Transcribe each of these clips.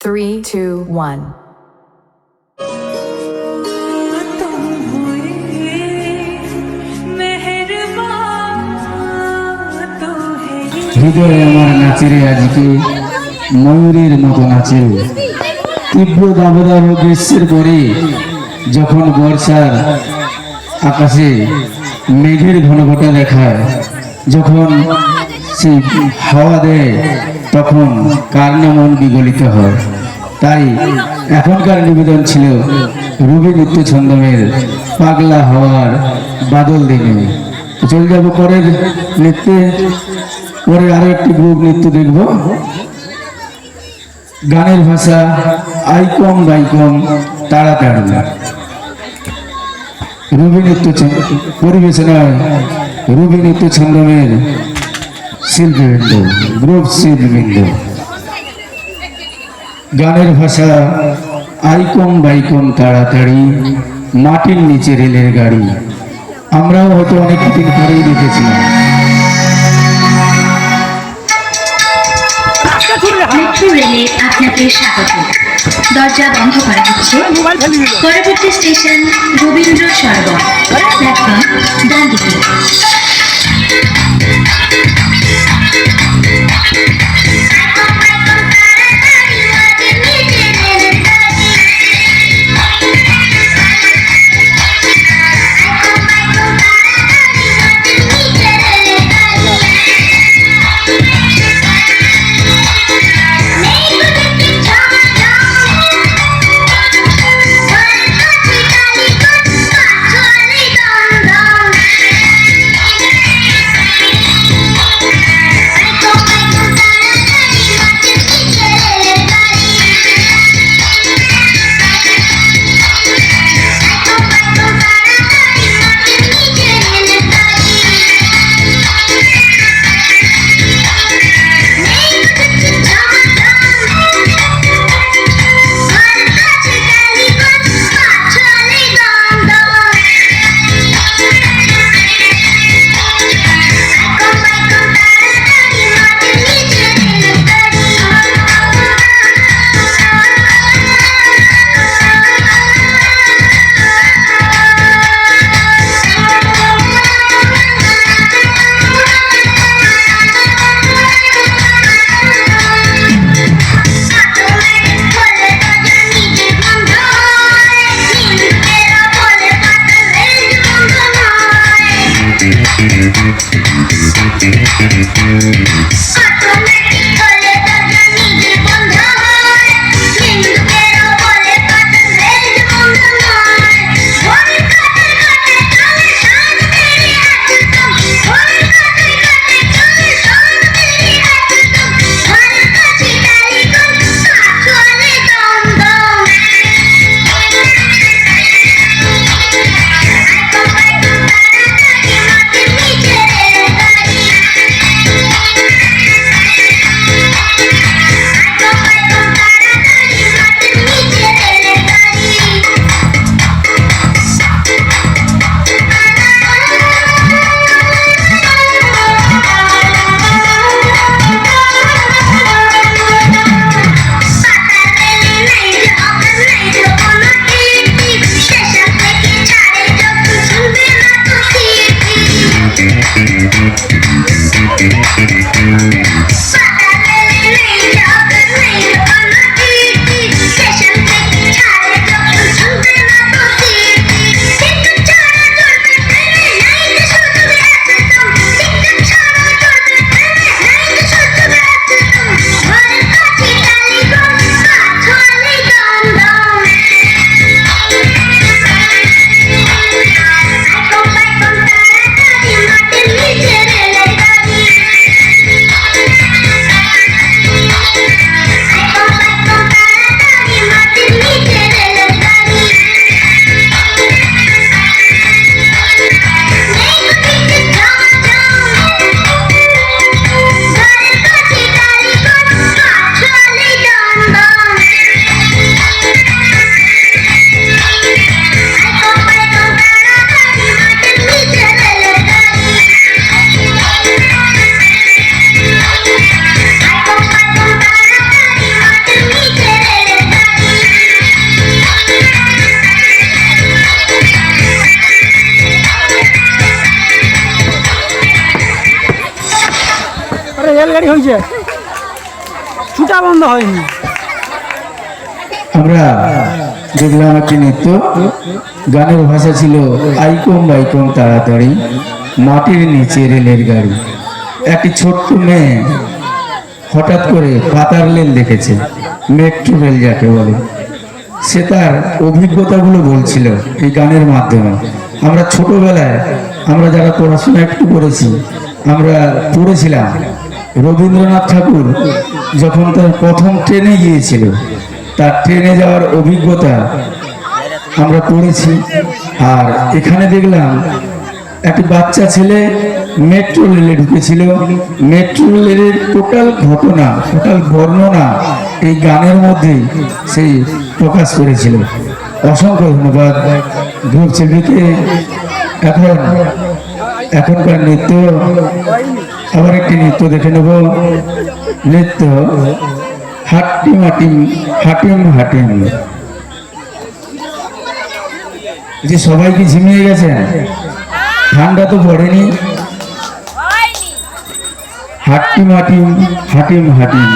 3, 2, 1. হৃদয়ে আমার নাচেরে আজকে ময়ূরের মতো নাচে। তীব্র দাবদাহ গ্রীষ্মের পরে যখন বর্ষার আকাশে মেঘের ঘনঘটা দেখায়, যখন সেই হাওয়া দেয়, তখন কার না মন বিগলিত হয়। তাই এখনকার নিবেদন ছিল রবি নৃত্য ছন্দমের পাগলা হওয়ার বাদল দিনে। চলে যাব পরের নৃত্যে। পরে আরো একটি গ্রুপ নৃত্য দেখব। গানের ভাষা আইকম বাইকম তাড়াতাড়ি। রবি নৃত্য পরিবেশনায় রবি নৃত্য ছন্দমের শিল্পীবৃন্দ, গ্রুপ শিল্পীবৃন্দ। গানের ভাষা আইকম বাইকম তাড়াতাড়ি, মাটির নিচে রেলের গাড়ি। আমরাও হয়তো অনেক দিন পরেই দেখেছিলাম। মেট্রো রেলে আপনাকে স্বাগত। দরজা বন্ধ করা হচ্ছে। পরবর্তী স্টেশন রবীন্দ্র সরোবর, প্ল্যাটফর্ম ডান দিকে। গাড়ি হয়েছে, ছুটা বন্ধ হয়নি। আমরা দেখলাম একটি নৃত্য, গানের ভাষা ছিল আইকম বাইকম তাড়াতাড়ি, মাটির নিচে রেলের গাড়ি। একটি ছোট্ট মেয়ে হঠাৎ করে পাতার রেল দেখেছে, মেট্রো রেল যাকে বলে। সে তার অভিজ্ঞতাগুলো বলছিল এই গানের মাধ্যমে। আমরা ছোটবেলায় আমরা যারা পড়াশোনা একটু করেছি, আমরা পড়েছিলাম রবীন্দ্রনাথ ঠাকুর যখন তার প্রথম ট্রেনে গিয়েছিল, তার ট্রেনে যাওয়ার অভিজ্ঞতা আমরা পড়েছি। আর এখানে দেখলাম একটি বাচ্চা ছেলে মেট্রো রেলে ঢুকেছিল, মেট্রো রেলের টোটাল ঘটনা, টোটাল বর্ণনা এই গানের মধ্যেই সেই প্রকাশ করেছিল। অসংখ্য ধন্যবাদ গ্রুপ শিল্পীকে। এখনকার নৃত্য, আবার একটি নৃত্য দেখে নেব। নৃত্য হাটিম হাটিম হাটিম হাটিম। যে সবাই কি ঝিমিয়ে গেছে? ঠান্ডা তো পড়েনি। হাটিম হাটিম হাটিম হাটিম।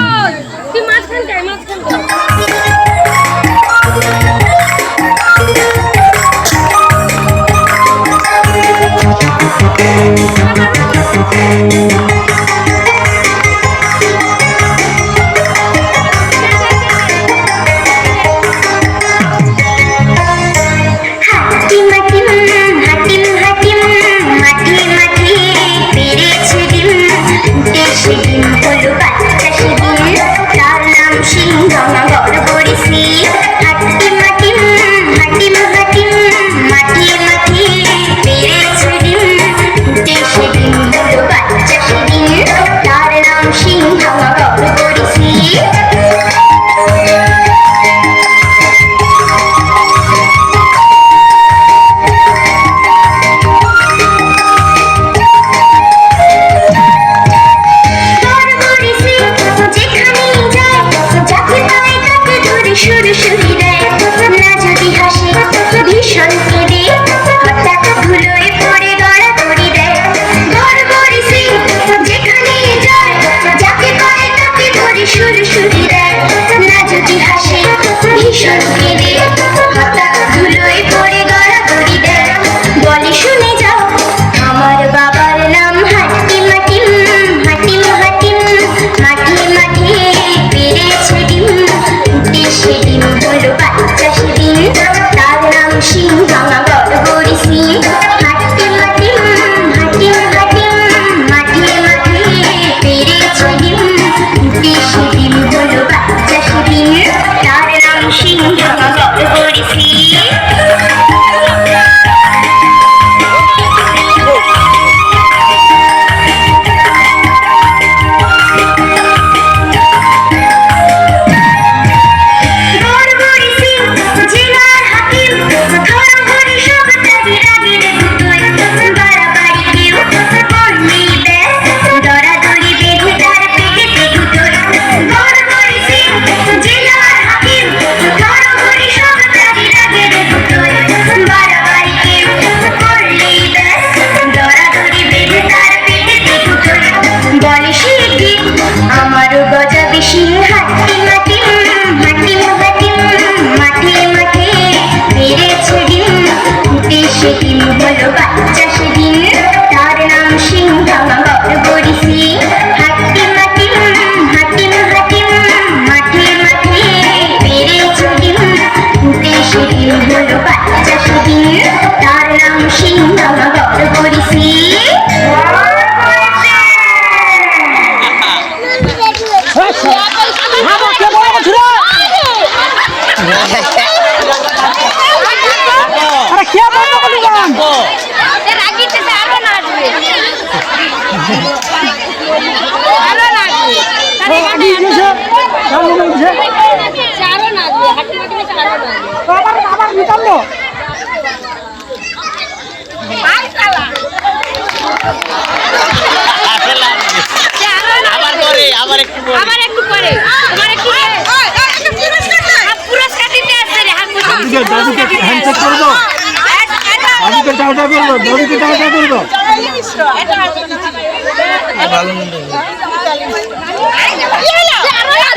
ভালো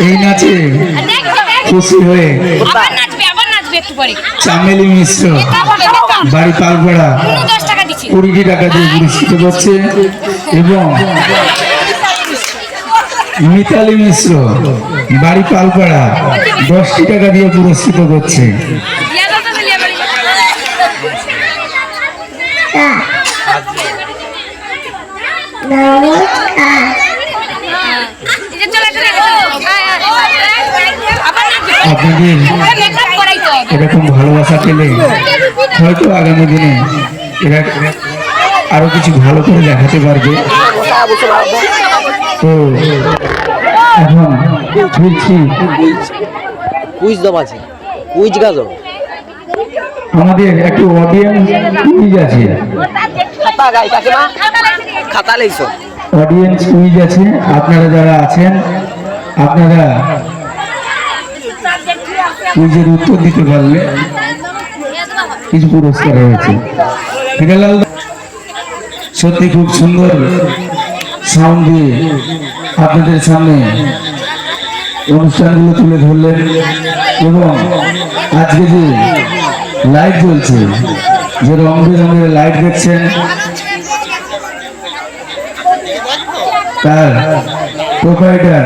এই নাচে খুশি হয়ে চামেলি মিশ্র বাড়ি পালপাড়া 20 টাকা দিয়ে পুরস্কৃত করছে এবং মিতালি মিশ্র বাড়ি পালপাড়া 10 টাকা দিয়ে পুরস্কৃত করছে। আপনাদের এরকম ভালোবাসা পেলে হয়তো আগামী দিনে এরা আরো কিছু ভালো করে দেখাতে পারবে। তো এখন ফিরছি, কুইজ দাম আছে, কুইজ গাজো আমাদের একটু অডিয়েন্স কুইজ আছে, খাতা গাই কাকিমা খাতা লইছো, অডিয়েন্স কুইজ আছে। আপনারা যারা আছেন আপনারা কুইজের উত্তর দিতে পারলে কিছু পুরস্কার রয়েছে। হিরালাল সত্যি খুব সুন্দর সাউন্ড দিয়ে আপনাদের সামনে অনুষ্ঠানগুলো তুলে ধরলেন এবং আজকে যে লাইট জ্বলছে, যে রং বেরঙের লাইট দেখছেন, তার প্রোপাইটার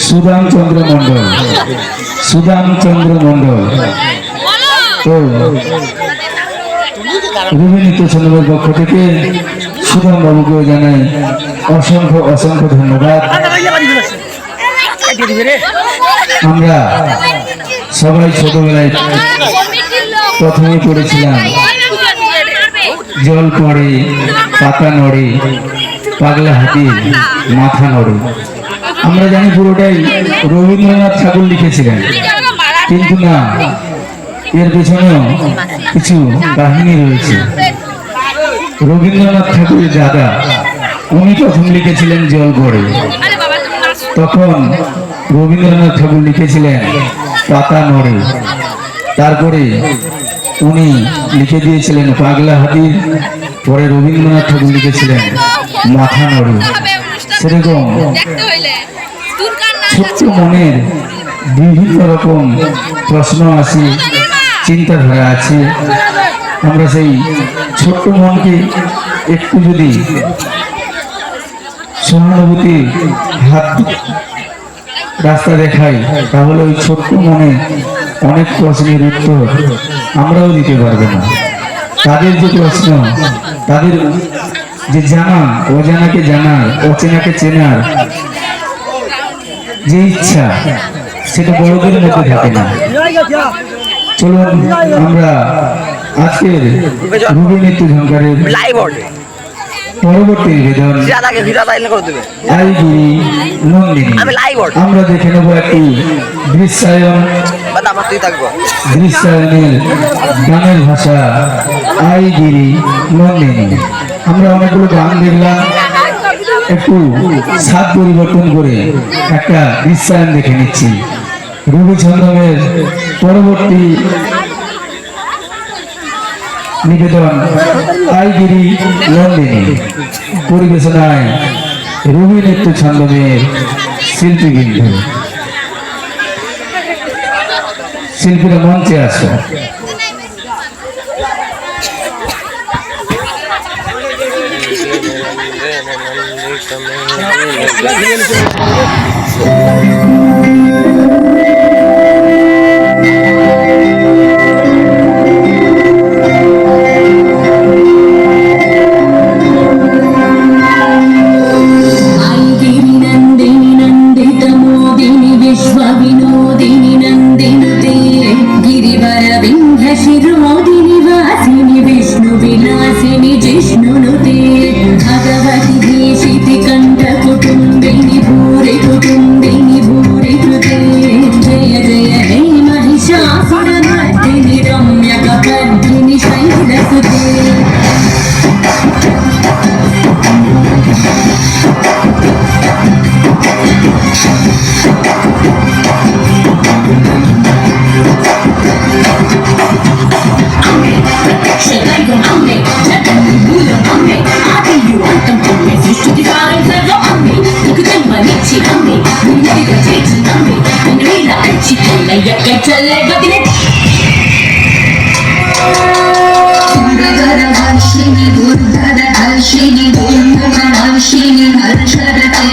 সুদাম চন্দ্র মন্ডল। তো রবি নৃত্য চন্দ্রের পক্ষ থেকে সুদাম বাবুকেও জানাই অসংখ্য ধন্যবাদ। আমরা সবাই ছোটবেলায় প্রথমে পড়েছিলাম জল পড়ে পাতা নড়ে পাগলা হাতির মাথা নড়ে। আমরা জানি পুরোটাই রবীন্দ্রনাথ ঠাকুর লিখেছিলেন, কিন্তু না, এর পেছনেও কিছু কাহিনী রয়েছে। রবীন্দ্রনাথ ঠাকুরের দাদা উনি প্রথম লিখেছিলেন জল পড়ে, তখন রবীন্দ্রনাথ ঠাকুর লিখেছিলেন পাতা নড়ে, তারপরে উনি লিখে দিয়েছিলেন পাগলা হাতির, পরে রবীন্দ্রনাথ ঠাকুর লিখেছিলেন মাথা নড়ে। সেরকম ছোট্ট মনের বিভিন্ন রকম প্রশ্ন আছে, চিন্তাধারা আছে। আমরা সেই ছোট্ট মনকে একটু যদি সহানুভূতি হাত রাস্তা দেখাই, তাহলে ওই ছোট্ট মনে অনেক প্রশ্নের উত্তর আমরাও দিতে পারবো না। তাদের যে প্রশ্ন, তাদের যে জানা, অজানাকে জানার, অচেনাকে চেনার যে ইচ্ছা, সেটা বড়দের মধ্যে থাকে না। চলুন আমরা আজকের রবি নৃত্য ঝঙ্কারের পরবর্তী নিবেদন আইগিরি নন্দিনী আমরা দেখে নেবো একটি দৃশ্যায়নের গানের ভাষা আইগিরি নন্দিনী। আমরা অনেকগুলো গান দেখলাম, একটু স্বাদ পরিবর্তন করে একটা দৃশ্যায়ন দেখে নিচ্ছি। রবি ছন্দমের পরবর্তী নিবেদন আইগিরি নন্দিনী, পরিবেশনায় রবি নৃত্য ছন্দমের শিল্পীবৃন্দ। শিল্পীরা মঞ্চে আসো। चले गति हर्षिणी दुर्धर हर्षिणी हर्षिणी हर्षरते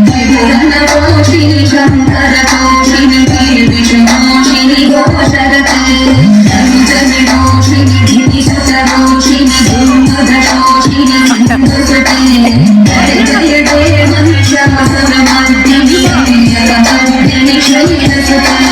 विभुरन रोषिणी शंकर तोषिणी विष्णोषिणी घोषरते जनि रोषिणी धीति सत रोषिणी दुर्धरोषिणी हिंदुसते जय जय जय महिषासुरमर्दिनी जगमर्दिनी शैलसुते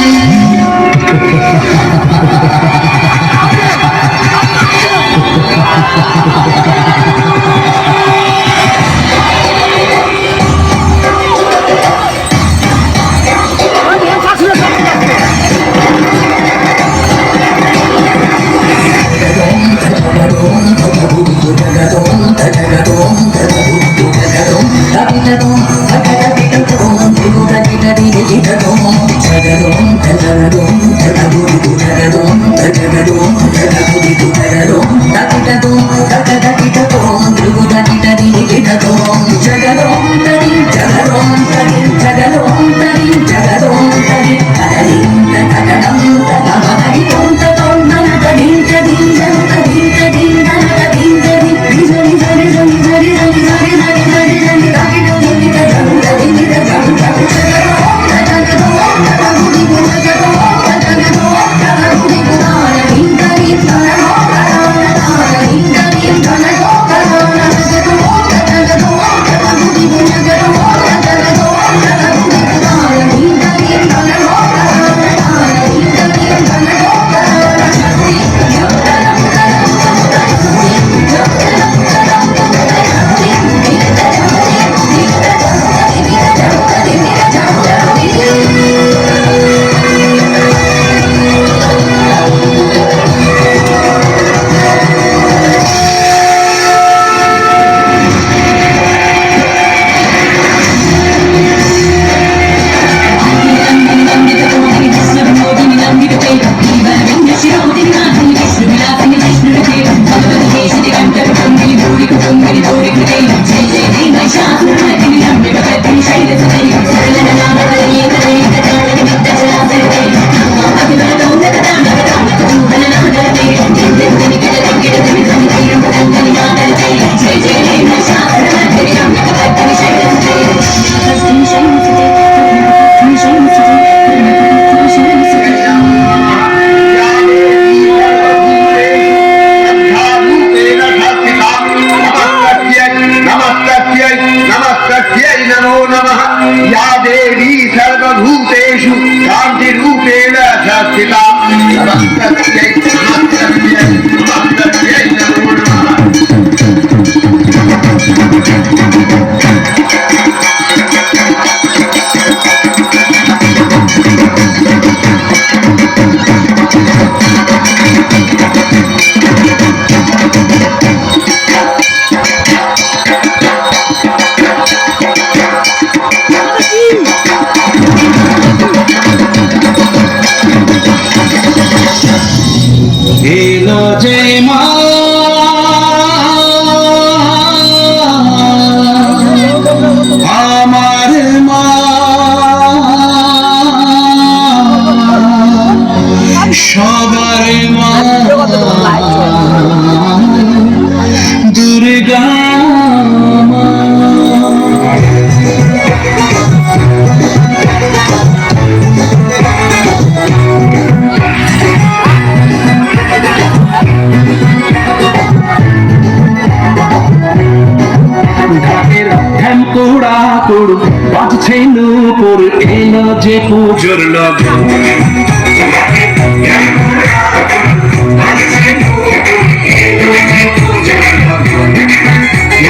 বাজছে নূপুর এলো যে পুজোর লগন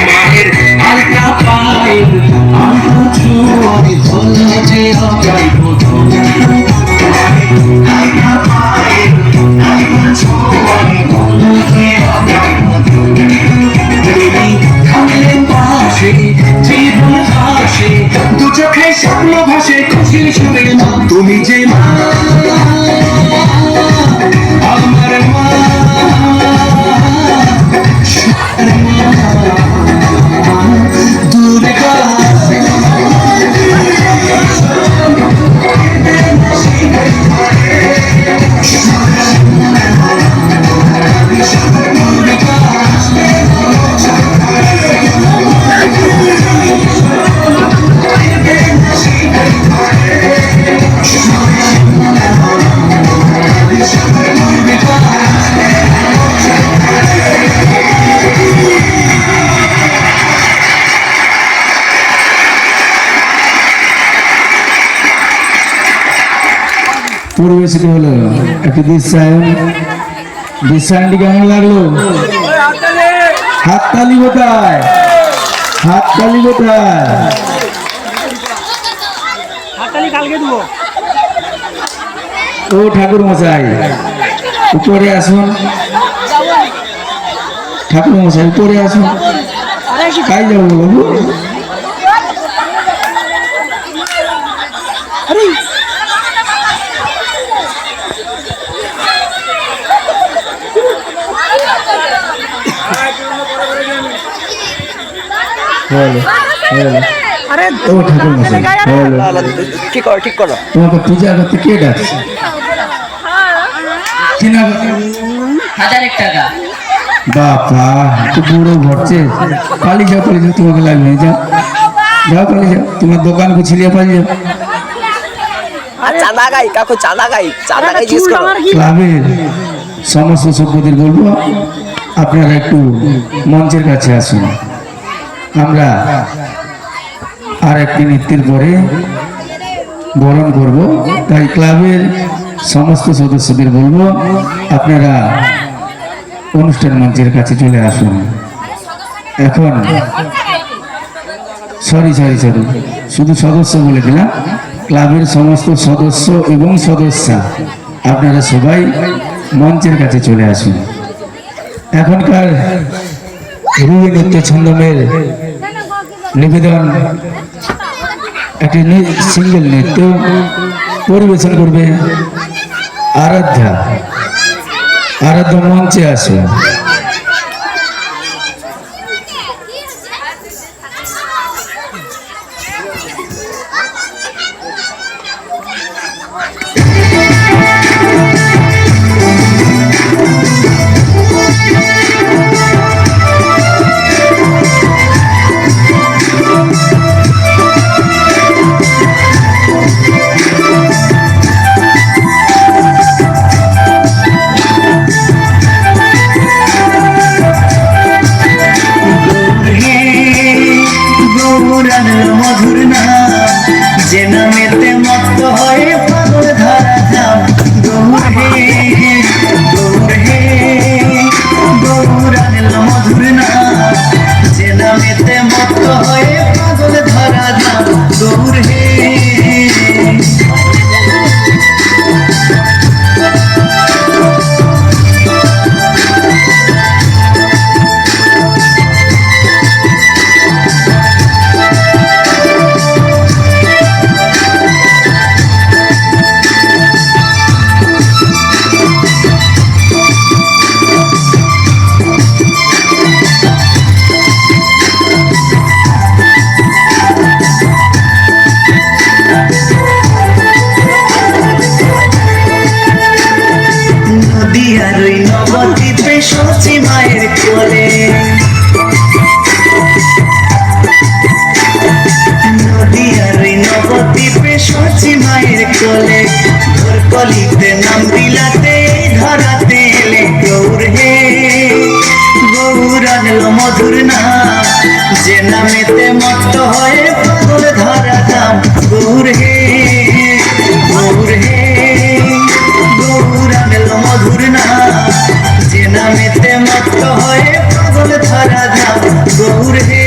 মায়ের আলতা পায়ের আলতা চুয়ারি হলো যে অকাল বোধন আলতা পায়ের আলতা চুয়ারি হলো যে অকাল বোধন তুমি থাকলে পাশে জীবন আসে দু চোখে স্বপ্ন ভাসে খুশির সুরে তুমি যে মা পরিবেশিত হলো একটি দৃশ্যায়ন। দৃশ্যায়নটি কেমন লাগলো? হাততালি কোথায়? হাততালি কোথায়? হাততালি কালকে দেবো। ও ঠাকুর মশাই উপরে আসুন, ঠাকুর মশাই উপরে আসুন। কাই যাবো বাবু? আরে ও ঠাকুর মশাই ঠিক করো ঠিক করো। তোমাকে পূজা করতে কে ডাকছে? কি নাম? 1000 টাকা। বাবা তো বুড়ো ঘটছে। পালি যাও, পালি যাও, তোমাকে লাগবে না। যাও যাও, পালি যাও, তোমার দোকান গুছিয়ে পালি যাও। আর চাঁদা গাই কাকু, চাঁদা গাই, চাঁদা গাই জিজ্ঞেস করো। ক্লাবের সমস্ত সভ্যদের বলবো আপনারা একটু মঞ্চের কাছে আসুন। আমরা আর একটি নৃত্যের পরে বরণ করব, তাই ক্লাবের সমস্ত সদস্যদের বলবো আপনারা অনুষ্ঠান মঞ্চের কাছে চলে আসুন। এখন সরি শুধু সদস্য বলে দিলাম, ক্লাবের সমস্ত সদস্য এবং সদস্যা আপনারা সবাই মঞ্চের কাছে চলে আসুন। এখনকার রুই নৃত্য ছন্দমের নিবেদন একটি সিঙ্গেল নৃত্য পরিবেশন করবে আরাধ্যা। আরাধ্যা মঞ্চে আসুন। মধুর নাম যে নামেতে মত্ত হয়ে পাগল ধরা দাম। গৌর হে গৌরানিল মধুর নাম যে নামেতে মত্ত হয়ে পাগল ধরা দাম। গৌর হে নদিয়ার ওই নবদ্বীপে সচি মায়ের কোলে, নদিয়ার ওই নবদ্বীপে সচি মায়ের কোলে, ঘর কলিতে নাম বিলাতে ধরাতে এলে। গৌর হে গৌরানিল মধুর নাম যে নামেতে মত্ত হয়ে পাগল ধরা দাম। গৌর হে গৌরানিল মধুর নাম যে নামেতে মত্ত হয়ে পাগল ধরা দাম। গৌর হে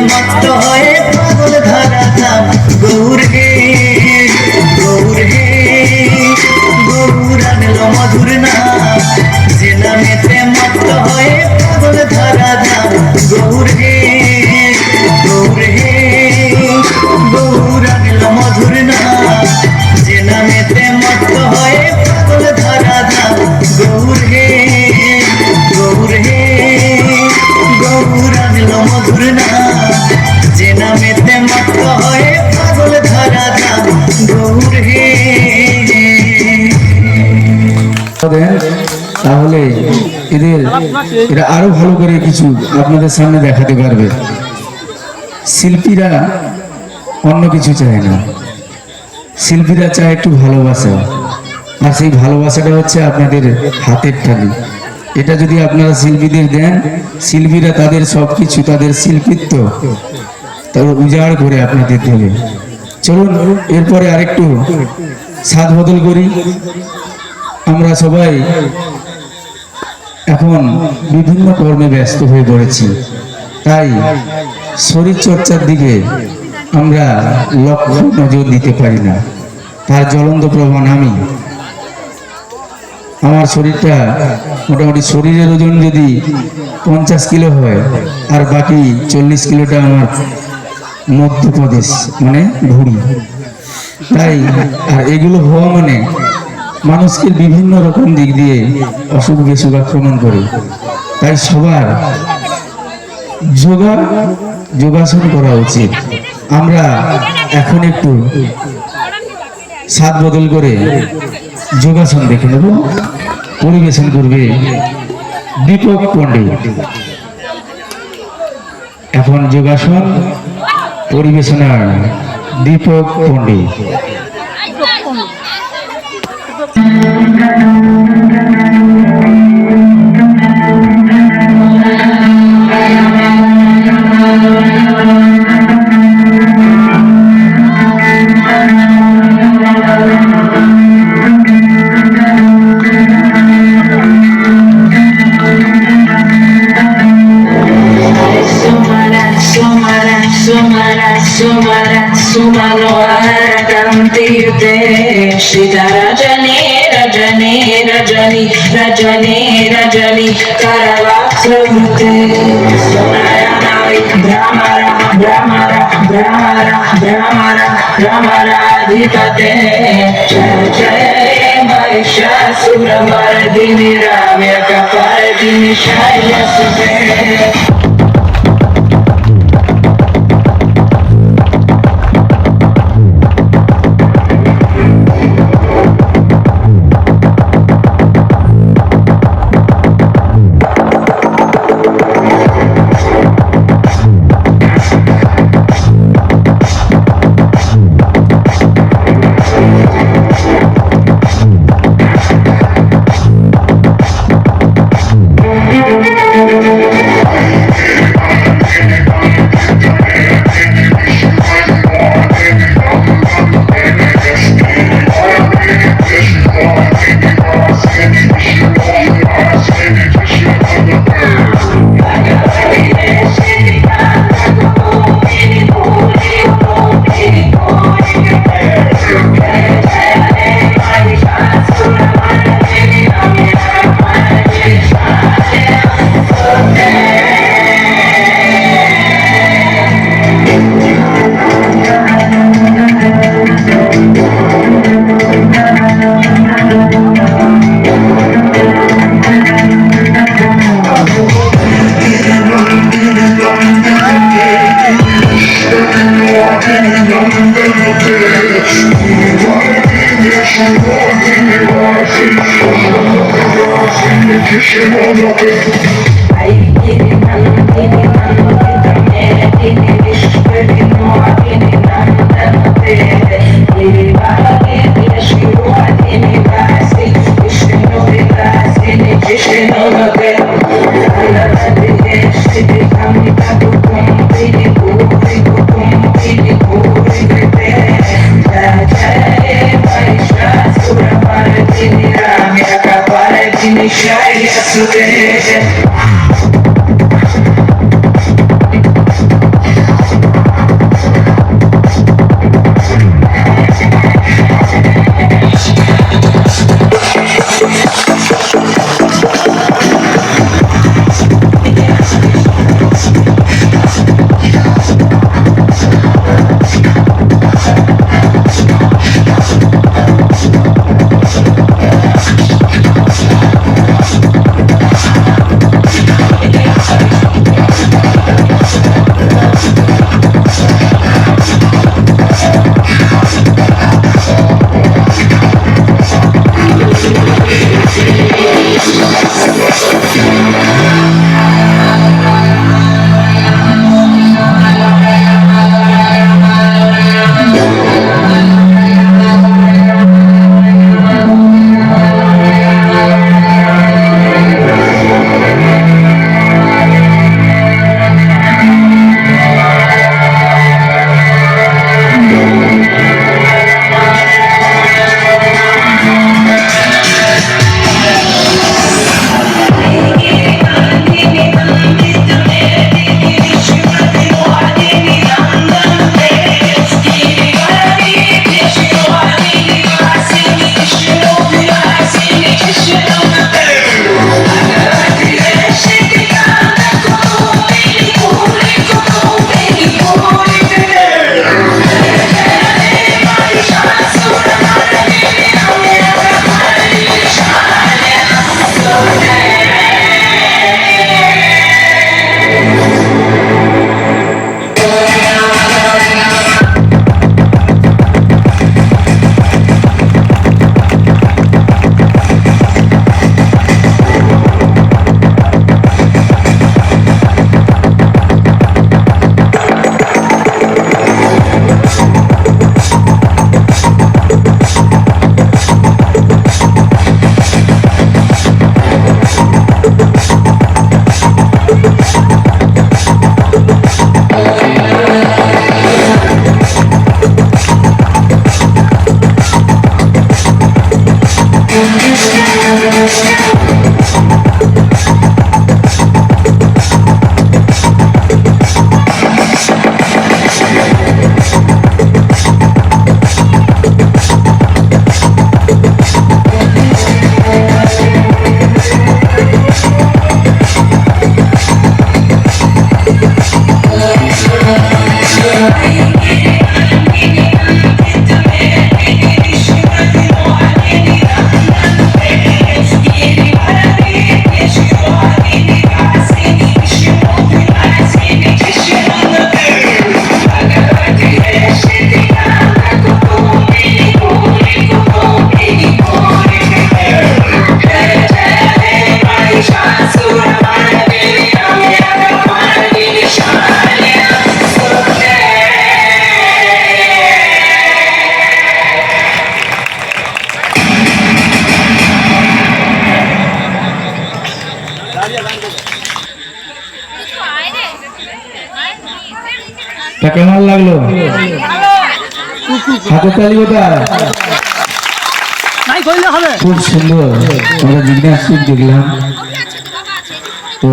মত্ত হয়ে পাগল ধরা ধাম গৌর হে গৌর আনলো মধুর নাম যে নামেতে মত্ত হয়ে পাগল ধরা ধাম গৌর হে গৌর আনলো মধুর নাম যে নামেতে মত্ত হয়ে পাগল ধরা ধাম গৌর হে গৌর আনলো মধুর নাম যে নামেতে মত্ত হয়ে পাগল ধরা ধাম গৌর হে। তাহলে এরা আরো ভালো করে কিছু আপনাদের সামনে দেখাতে পারবে। শিল্পীরা অন্য কিছু চায় না, শিল্পীরা চায় একটু ভালোবাসা, আর সেই ভালোবাসাটা হচ্ছে আপনাদের হাতের তালি। এটা যদি আপনারা শিল্পীদের দেন, শিল্পীরা তাদের সবকিছু, তাদের শিল্পিত্ব তারা উজাড় করে আপনাদের দেবে। চলুন এরপরে আরেকটু স্বাদ বদল করি। আমরা সবাই এখন বিভিন্ন কর্মে ব্যস্ত হয়ে পড়েছি, তাই শরীর চর্চার দিকে আমরা লক্ষ্য নজর দিতে পারি না। তার জ্বলন্ত প্রমাণ আমি। আমার শরীরটা মোটামুটি, শরীরের ওজন যদি 50 কিলো হয় আর বাকি 40 কিলোটা আমার মধ্যপ্রদেশ মানে ভুঁড়ি। তাই আর এগুলো হওয়া মানে মানুষকে বিভিন্ন রকম দিক দিয়ে অসুখ বিসুখ আক্রমণ করে। তাই সবার যোগাসন করা উচিত। আমরা এখন একটু স্বাদ বদল করে যোগাসন দেখে নেব। পরিবেশন করবে দীপক পণ্ডিত। এখন যোগাসন পরিবেশনার দীপক পণ্ডিত। Sita Rajani Rajani Rajani Rajani Rajani Karavakramute Sonayanavi Brahmara Brahmara Brahmara Brahmara Brahmara Adhipate Jaya Jaya Mahishasura Mardini Ramya Kapardini Shaya Sute. তা কেমন লাগলো? হাতে তালি ওটা নাই কইলে হবে। খুব সুন্দর আমরা জিমন্যাস্টিক দেখলাম। তো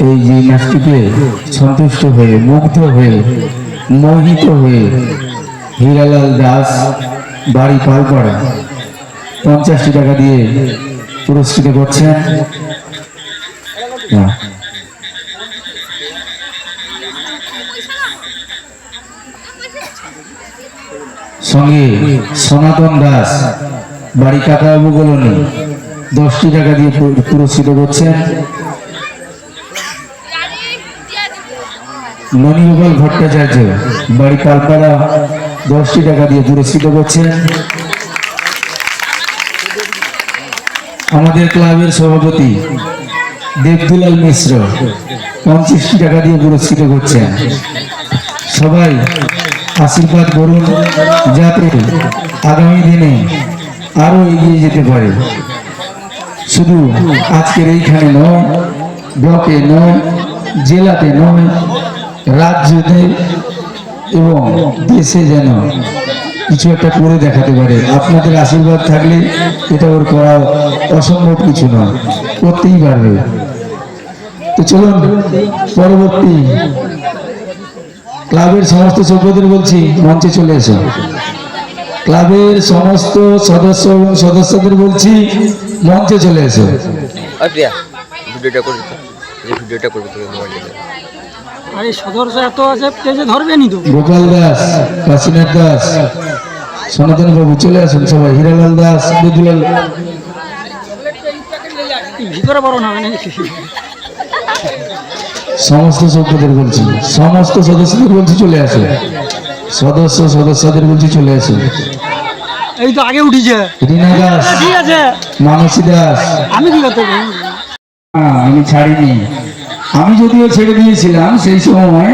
এই জিমন্যাস্টিকে সন্তুষ্ট হয়ে, মুগ্ধ হয়ে, মোহিত হয়ে হীরালাল দাস বাড়ি পালপাড়া 50টি টাকা দিয়ে পুরস্কৃত করছেন। সঙ্গে সনাতন দাস বাড়ি কাকাবাবু কলোনি 10টি টাকা দিয়ে পুরস্কৃত করছেন। ননীগোপাল ভট্টাচার্য বাড়ি পালপাড়া 10টি টাকা দিয়ে পুরস্কৃত করছেন। আমাদের ক্লাবের সভাপতি দেবদুলাল মিশ্র 50টি টাকা দিয়ে পুরস্কৃত করছেন। সবাই আশীর্বাদ করুন যাতে আগামী দিনে আরো এগিয়ে যেতে পারে। শুধু আজকের এইখানে নয়, ব্লকে নয়, জেলাতে নয়, রাজ্যতে এবং দেশে যেন কিছু একটা করে দেখাতে পারে। আপনাদের আশীর্বাদ থাকলে এটা ওর করা অসম্ভব কিছু নয়, করতেই পারবে। তো চলুন পরবর্তী ক্লাবের সমস্ত সভ্যদের বলছি মঞ্চে চলে এসো। ক্লাবের সমস্ত সদস্য এবং সদস্যদের বলছি মঞ্চে চলে এসো। আরে সদস্য এত আছে পেজে ধরবেনি তো। গোপাল দাস, কাশীনাথ দাস, সনাতন বাবু চলে আসুন সবাই। হীরালাল দাস, বেদুলাল, ভিতরে বড় না হবে নাকি? সমস্ত সভ্যদের বলছি, সমস্ত সদস্যদের বলছি চলে আসো। সদস্যদের বলছি চলে আসো। এই তো আগে উঠিছে। রীনা দাস, ঠিক আছে, মানসী দাস। আমি কি করতে পারি? আমি ছাড়িনি। আমি যদিও ছেড়ে দিয়েছিলাম, সেই সময়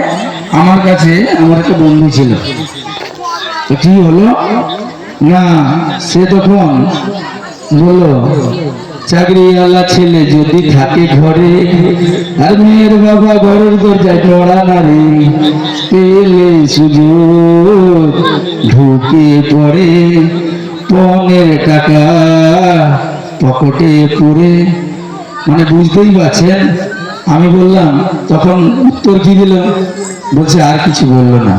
আমার কাছে আমার একটা বন্ধু ছিল। তো কি হলো না, সে তখন বললো চাকরিওয়ালা ছেলে যদি থাকে ঘরে, আর মেয়ের বাবা ঘরের দরজায় পড়া না রে, পেলে সুযোগ ঢুকে পড়ে 15 টাকা পকেটে পড়ে। মানে বুঝতেই পারছেন। আমি বললাম, তখন উত্তর কি দিল? বলছে আর কিছু বললো না।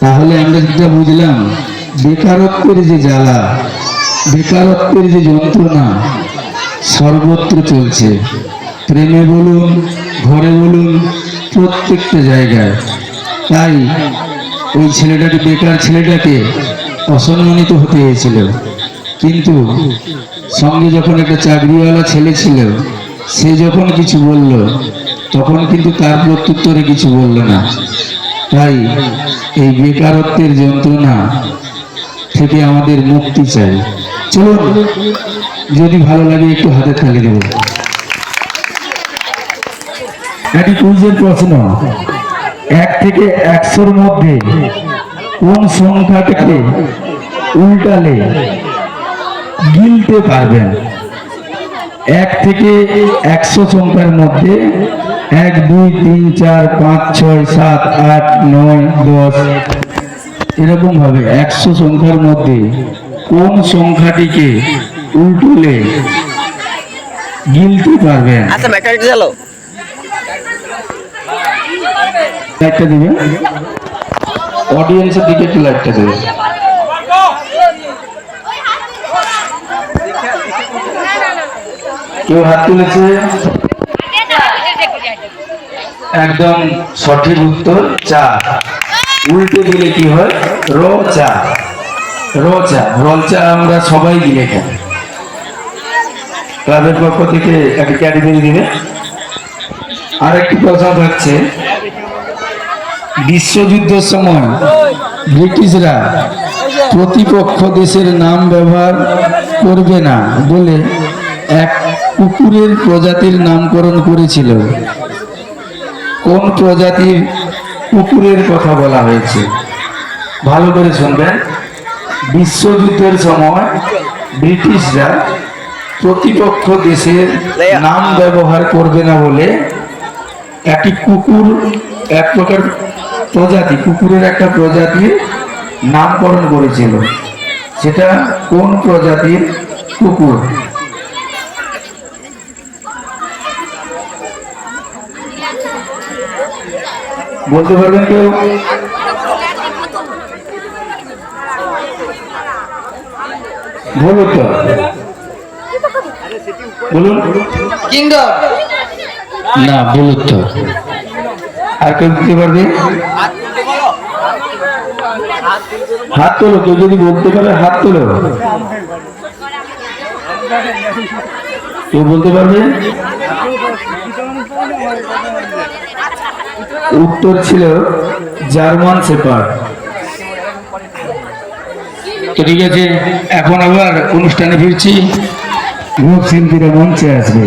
তাহলে আমরা যেটা বুঝলাম, বেকারত্বের যে জ্বালা, বেকারত্বের যে যন্ত্রণা সর্বত্র চলছে, প্রেমে বলুন, ঘরে বলুন, প্রত্যেকটা জায়গায়। তাই ওই ছেলেটাকে, বেকার ছেলেটাকে অসম্মানিত হতে হয়েছিল। কিন্তু সঙ্গে যখন একটা চাকরিওয়ালা ছেলে ছিল, সে যখন কিছু বলল, তখন কিন্তু তার প্রত্যুত্তরে কিছু বলল না। তাই এই বেকারত্বের যন্ত্রণা থেকে আমাদের মুক্তি চাই। চলুন, যদি ভালো লাগে একটু হাতে তালি দেব। একটি কুইজের প্রশ্ন, 1 থেকে 100-র মধ্যে কোন সংখ্যাটাকে উল্টালে গিলতে পারবেন? 1 থেকে 100 সংখ্যার মধ্যে 1, 2, 3, 4, 5, 6, 7, 8, 9, 10 এরকম ভাবে 100 সংখ্যার মধ্যে কোন সংখ্যাটিকে উল্টলে গিলতে পারবেন? আচ্ছা ম্যাটারিটি চালো লাইটটা দিবে, অডিয়েন্সের দিকে একটু লাইটটা দেবে। কেউ হাত তুলেছে? একদম সঠিক উত্তর, চা। উল্টে দিলে কি হয়? র চা। র চা, রল চা আমরা সবাই গিলে খাই। ক্লাবের পক্ষ থেকে একটা ক্যাটাগরি দিবে। আরেকটি কথা হচ্ছে, বিশ্বযুদ্ধের সময় ব্রিটিশরা প্রতিপক্ষ দেশের নাম ব্যবহার করবে না বলে এক কুকুরের প্রজাতির নামকরণ করেছিল। কোন প্রজাতির কুকুরের কথা বলা হয়েছে? ভালো করে শুনবেন। বিশ্বযুদ্ধের সময় ব্রিটিশরা প্রতিপক্ষ দেশের নাম ব্যবহার করবে না বলে একটি কুকুর, এক প্রকার প্রজাতি, কুকুরের একটা প্রজাতির নামকরণ করেছিল। সেটা কোন প্রজাতির কুকুর? বলতে পারবেন কেউ? বলুন তো, বলুন। না, বলুন তো। আর কেউ দিতে পারবে? হাত তোলো, কেউ যদি বলতে পারে হাত তোলো। কেউ বলতে পারবে? উত্তর ছিল জার্মান শেপার্ড। তো ঠিক আছে, এখন আবার অনুষ্ঠানে ফিরছি। গ্রুপ শিল্পীরা মঞ্চে আসবে।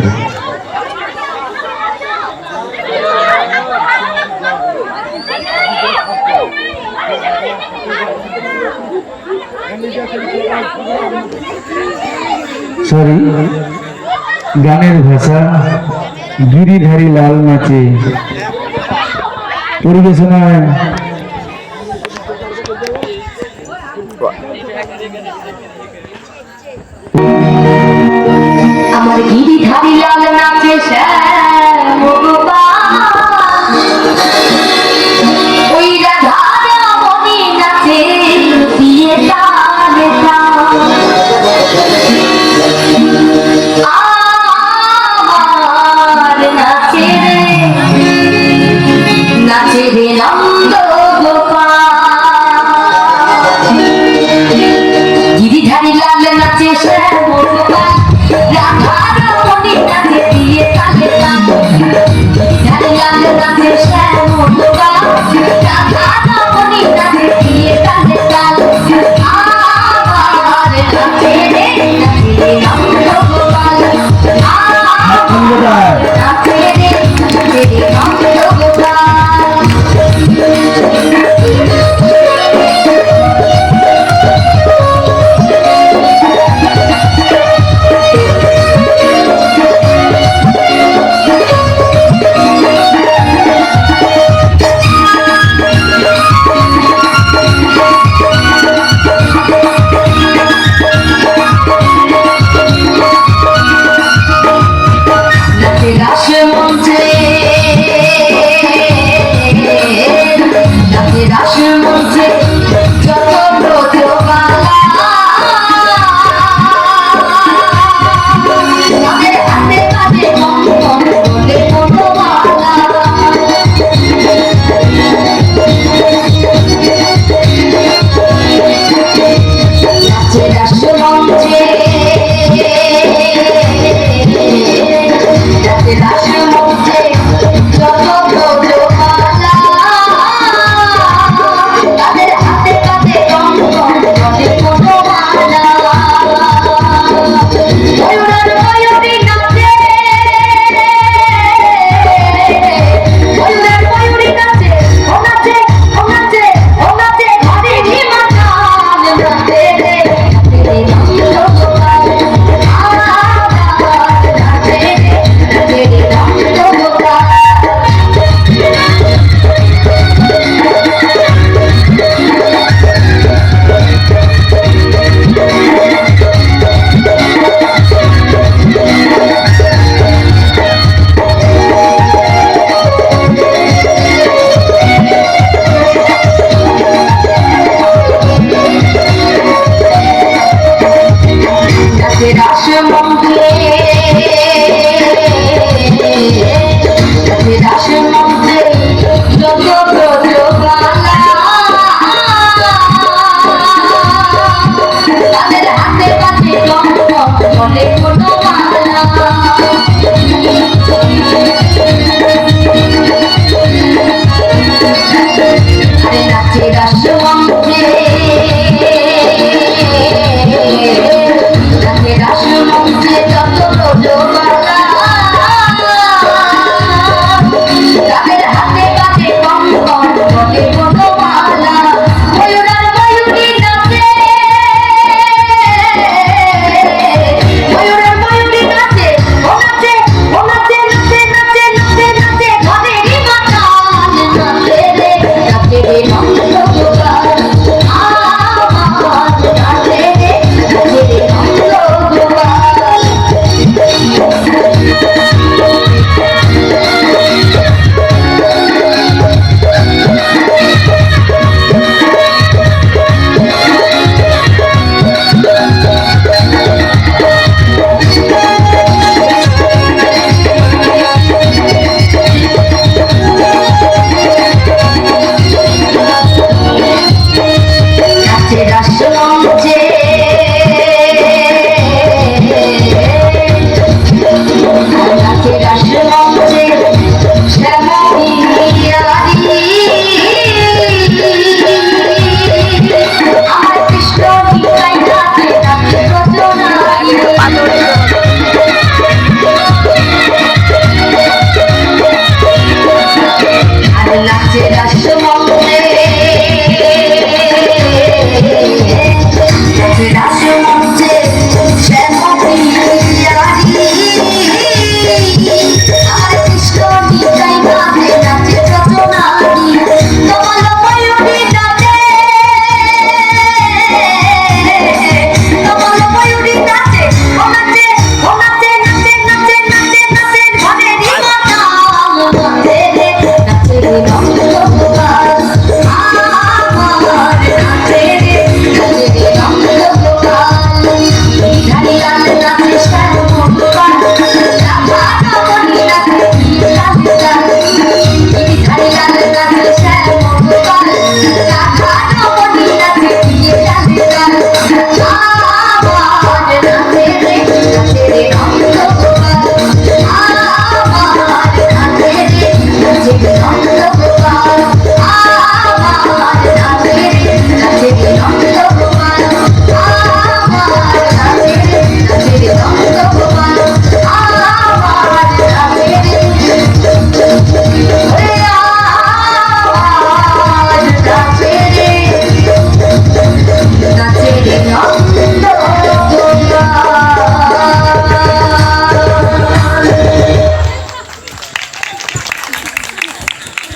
সরি, গানের ভাষা গিরিধারী লাল নাচে পরিবেশনায় আমার গিরিধারী লাল নাচে শ্যাম গোপাল, ওই রাধা রমণী নাচে দিয়ে তালে তাল। আমার নাচে রে নন্দ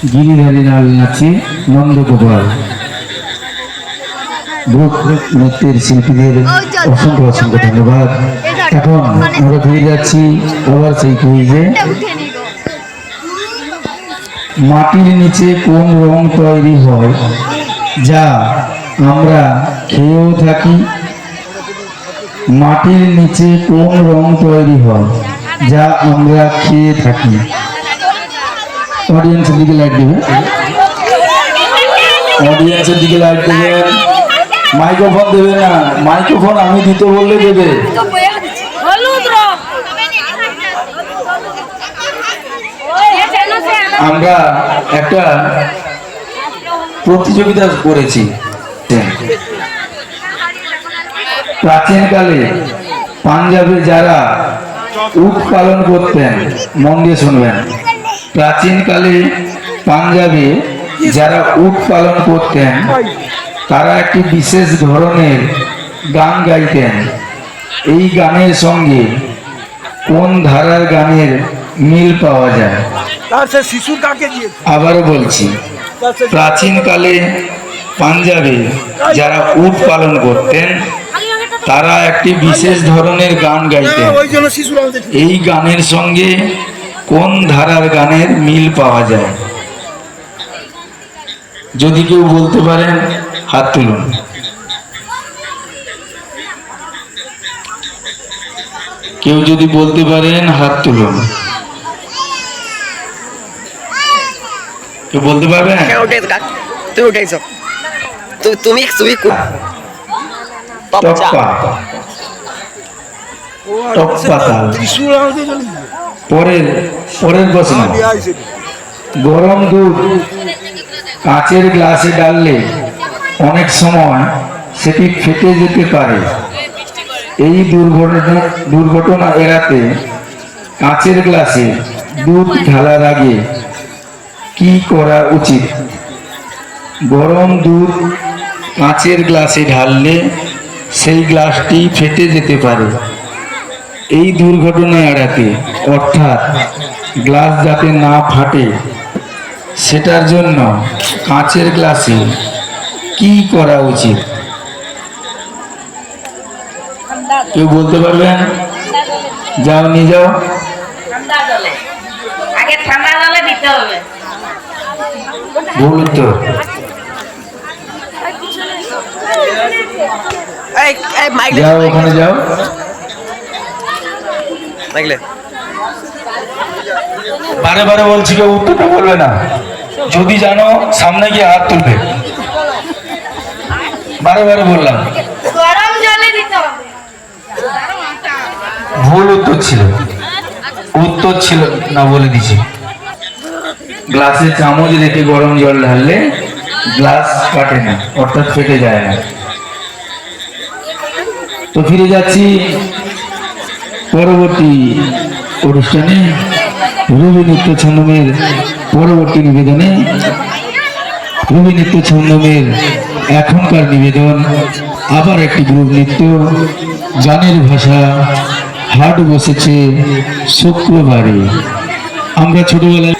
গিরিধারী নাল নাচে নন্দগোপাল। গ্রুপ নৃত্যের শিল্পীদের অসংখ্য অসংখ্য ধন্যবাদ। এখন আমরা ফিরে যাচ্ছি আবার সেই কুইজে। মাটির নিচে কোন রং তৈরি হয় যা আমরা খেয়েও থাকি? মাটির নিচে কোন রং তৈরি হয় যা আমরা খেয়ে থাকি? অডিয়েন্সের দিকে লাইট দেবে, অডিয়েন্সের দিকে লাইট দেবেন। মাইক্রোফোন দেবে না, মাইক্রোফোন আমি দিতে বললে দেবে। আমরা একটা প্রতিযোগিতা করেছি। প্রাচীনকালে পাঞ্জাবে যারা উট পালন করতেন, মন দিয়ে শুনবেন, প্রাচীনকালে পাঞ্জাবে যারা উট পালন করতেন তারা একটি বিশেষ ধরনের গান গাইতেন। এই গানের সঙ্গে কোন ধারার গানের মিল পাওয়া যায়? আবারও বলছি, প্রাচীনকালে পাঞ্জাবে যারা উট পালন করতেন তারা একটি বিশেষ ধরনের গান গাইতেন। এই গানের সঙ্গে কোন ধারার গানের মিল পাওয়া যায়? যদি কেউ বলতে পারেন হাত তুলুন। কেউ যদি বলতে পারেন হাত তুলুন। কেউ বলতে পারবেন? তুমি টপ্পা, টপ্পা তাল। পরের প্রশ্ন, গরম দুধ কাঁচের গ্লাসে ঢাললে অনেক সময় সেটি ফেটে যেতে পারে। এই দুর্ঘটনা এড়াতে কাঁচের গ্লাসে দুধ ঢালার আগে কি করা উচিত? গরম দুধ কাঁচের গ্লাসে ঢাললে সেই গ্লাসটি ফেটে যেতে পারে। এই দুর্ঘটনা এড়াতে, অর্থাৎ গ্লাস যাতে না ফাটে সেটার জন্য কাঁচের গ্লাসে কি করা উচিত? কেউ বলতে পারবেন? যাও নিয়ে যাও। ভুল উত্তর। যাও ওখানে যাও। বারে বারে বলছি কেউ উত্তরটা বলবে না, যদি জানো সামনে গিয়ে হাত তুলবে। বারে বারে বললাম, ভুল উত্তর ছিল, উত্তর ছিল না বলে দিছি। গ্লাসে চামচ রেখে গরম জল ঢাললে গ্লাস কাটে না, অর্থাৎ ফেটে যায় না। তো ফিরে যাচ্ছি পরবর্তী অনুষ্ঠানে, রবি নৃত্য ছন্দমের পরবর্তী নিবেদনে। রবি নৃত্য ছন্দমের এখনকার নিবেদন আবার একটি গ্রুপ নৃত্য, গানের ভাষা, হাট বসেছে শুক্রবারে। আমরা ছোটবেলায়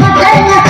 Matar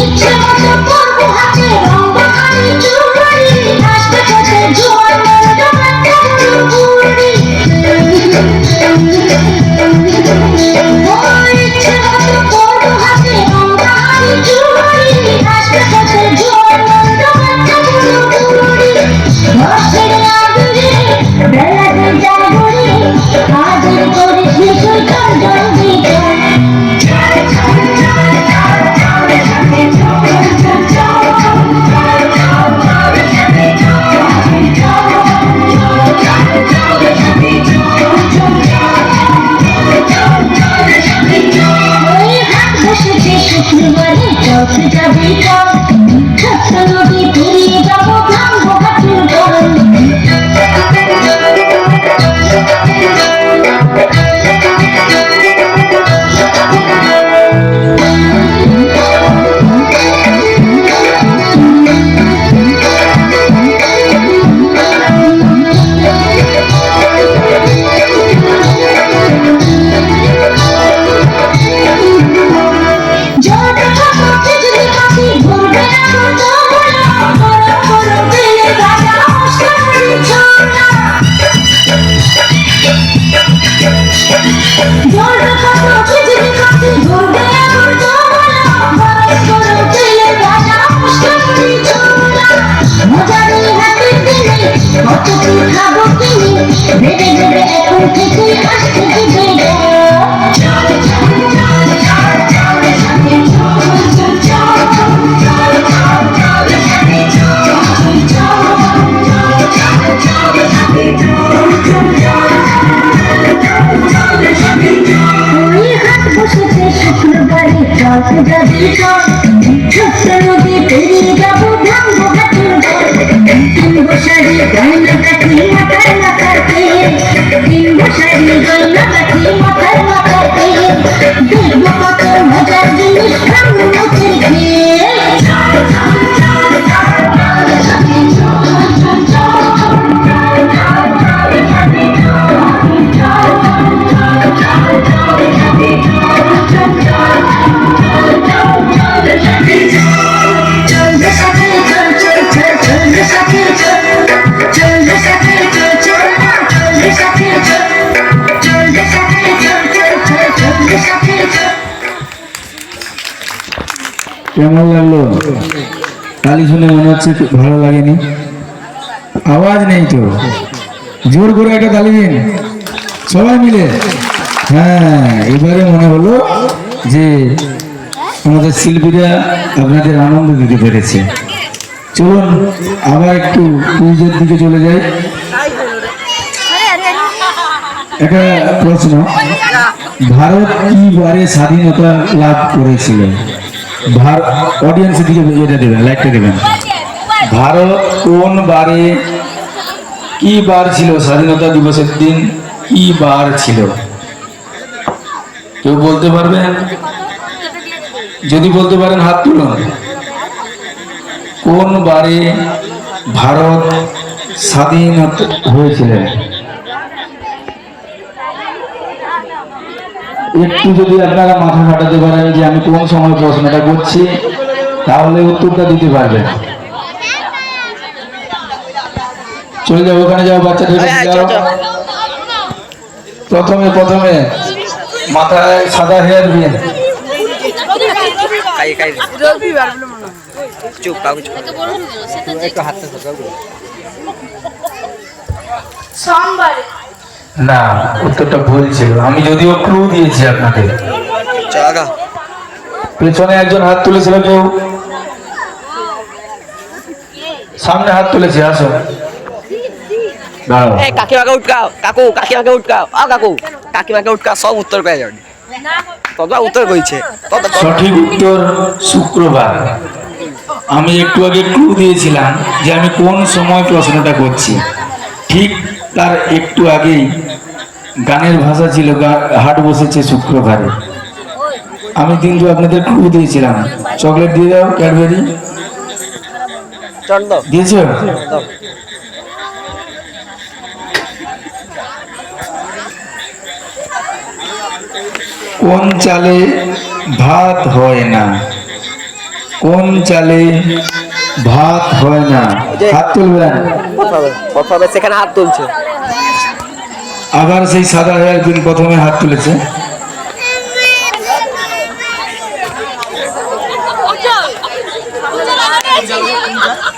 ইচ্ছে মতো করবো হাতে রং বাহারি চুড়ি, আসবে কাছে জোয়ার মতো একটা বুড়ি। ইচ্ছে মতো করবো হাতে রং বাহারি চুড়ি, আসবে কাছে জোয়ার মতো একটা বুড়ি। ঘষের আগুনে বেলা দিন জাগরে, আদর করিস নিশুই তোর জলদি শুক্রবারে চলতে যাবে চল, ছোট্ট নদী পেরিয়ে যাবো ভাঙবো হাঁটুর জল। খাবো কিনে ভেবে ভেবে এখন থেকে আসতে দিবে বসেছে শুক্রবারে চলতে যাবি চল, ছোট্ট নদী পেরিয়ে যাবো ভাঙবো হাঁটুর জল। কিনবো শাড়ি গয়না কাঠি মাথার মাথাতে, কিনবো শাড়ি গয়না কাঠি মাথার মাথাতে, দেখবো কত মজার জিনিস ভাঙবো মুখের খেয়ে। কেমন লাগলো? তালি শুনে মনে হচ্ছে ভালো লাগেনি? আওয়াজ নেই তো, জোর করে একটা তালি দিন সবাই মিলে। হ্যাঁ, এবারে মনে হলো যে আমাদের শিল্পীরা আপনাদের আনন্দ দিতে পেরেছে। চলুন আবার একটু কুইজের দিকে চলে যাই। একটা প্রশ্ন, ভারত কি বারে স্বাধীনতা লাভ করেছিল? অডিয়েন্সের দিকে এটা দেবেন, লাইকটা দেবেন। ভারত কোন বারে, কি বার ছিল স্বাধীনতা দিবসের দিন, কি বার ছিল? কেউ বলতে পারবেন? যদি বলতে পারেন হাত তুলুন। কোন বারে ভারত স্বাধীন হয়েছিলেন? একটু যদি আপনারা মাথা খাটাতে পারেন যে আমি কোন সময় প্রশ্নটা করছি, তাহলে উত্তরটা দিতে পারবেন। চলে যাও, ওখানে যাও, বাচ্চাদের কাছে যাও। প্রথমে মাথায় সাদা হেয়ার বিন। না, উত্তরটা ভুল ছিল। আমি যদিও ক্লু দিয়েছি আপনাদের। পেছনে একজন হাত তুলেছিল, কেউ সামনে হাত তুলেছে, আসো। কাকিমাকে উঠকাও, কাকু কাকিমাকে উঠকাও, কাকু কাকিমাকে উঠকাও, সব উত্তর পেয়ে যাবে। তত উত্তর কইছে। সঠিক উত্তর শুক্রবার। আমি একটু আগে ক্লু দিয়েছিলাম যে আমি কোন সময় প্রশ্নটা করছি। ঠিক তার একটু আগেই গানের ভাষা ছিল হাট বসেছে শুক্রবারে। আমি কিন্তু আপনাদের ক্লু দিয়েছিলাম, চকলেট দিয়ে দাও, ক্যাডবেরি চট দাও দিয়েছো? দাও। কোন চালে ভাত হয় না? কোন চালে ভাত হয় না? হাত তুলবেন। প্রথমে সেখানে হাত তুলছে। আবার সেই সাদা হেয়ার পিন প্রথমে হাত তুলেছে।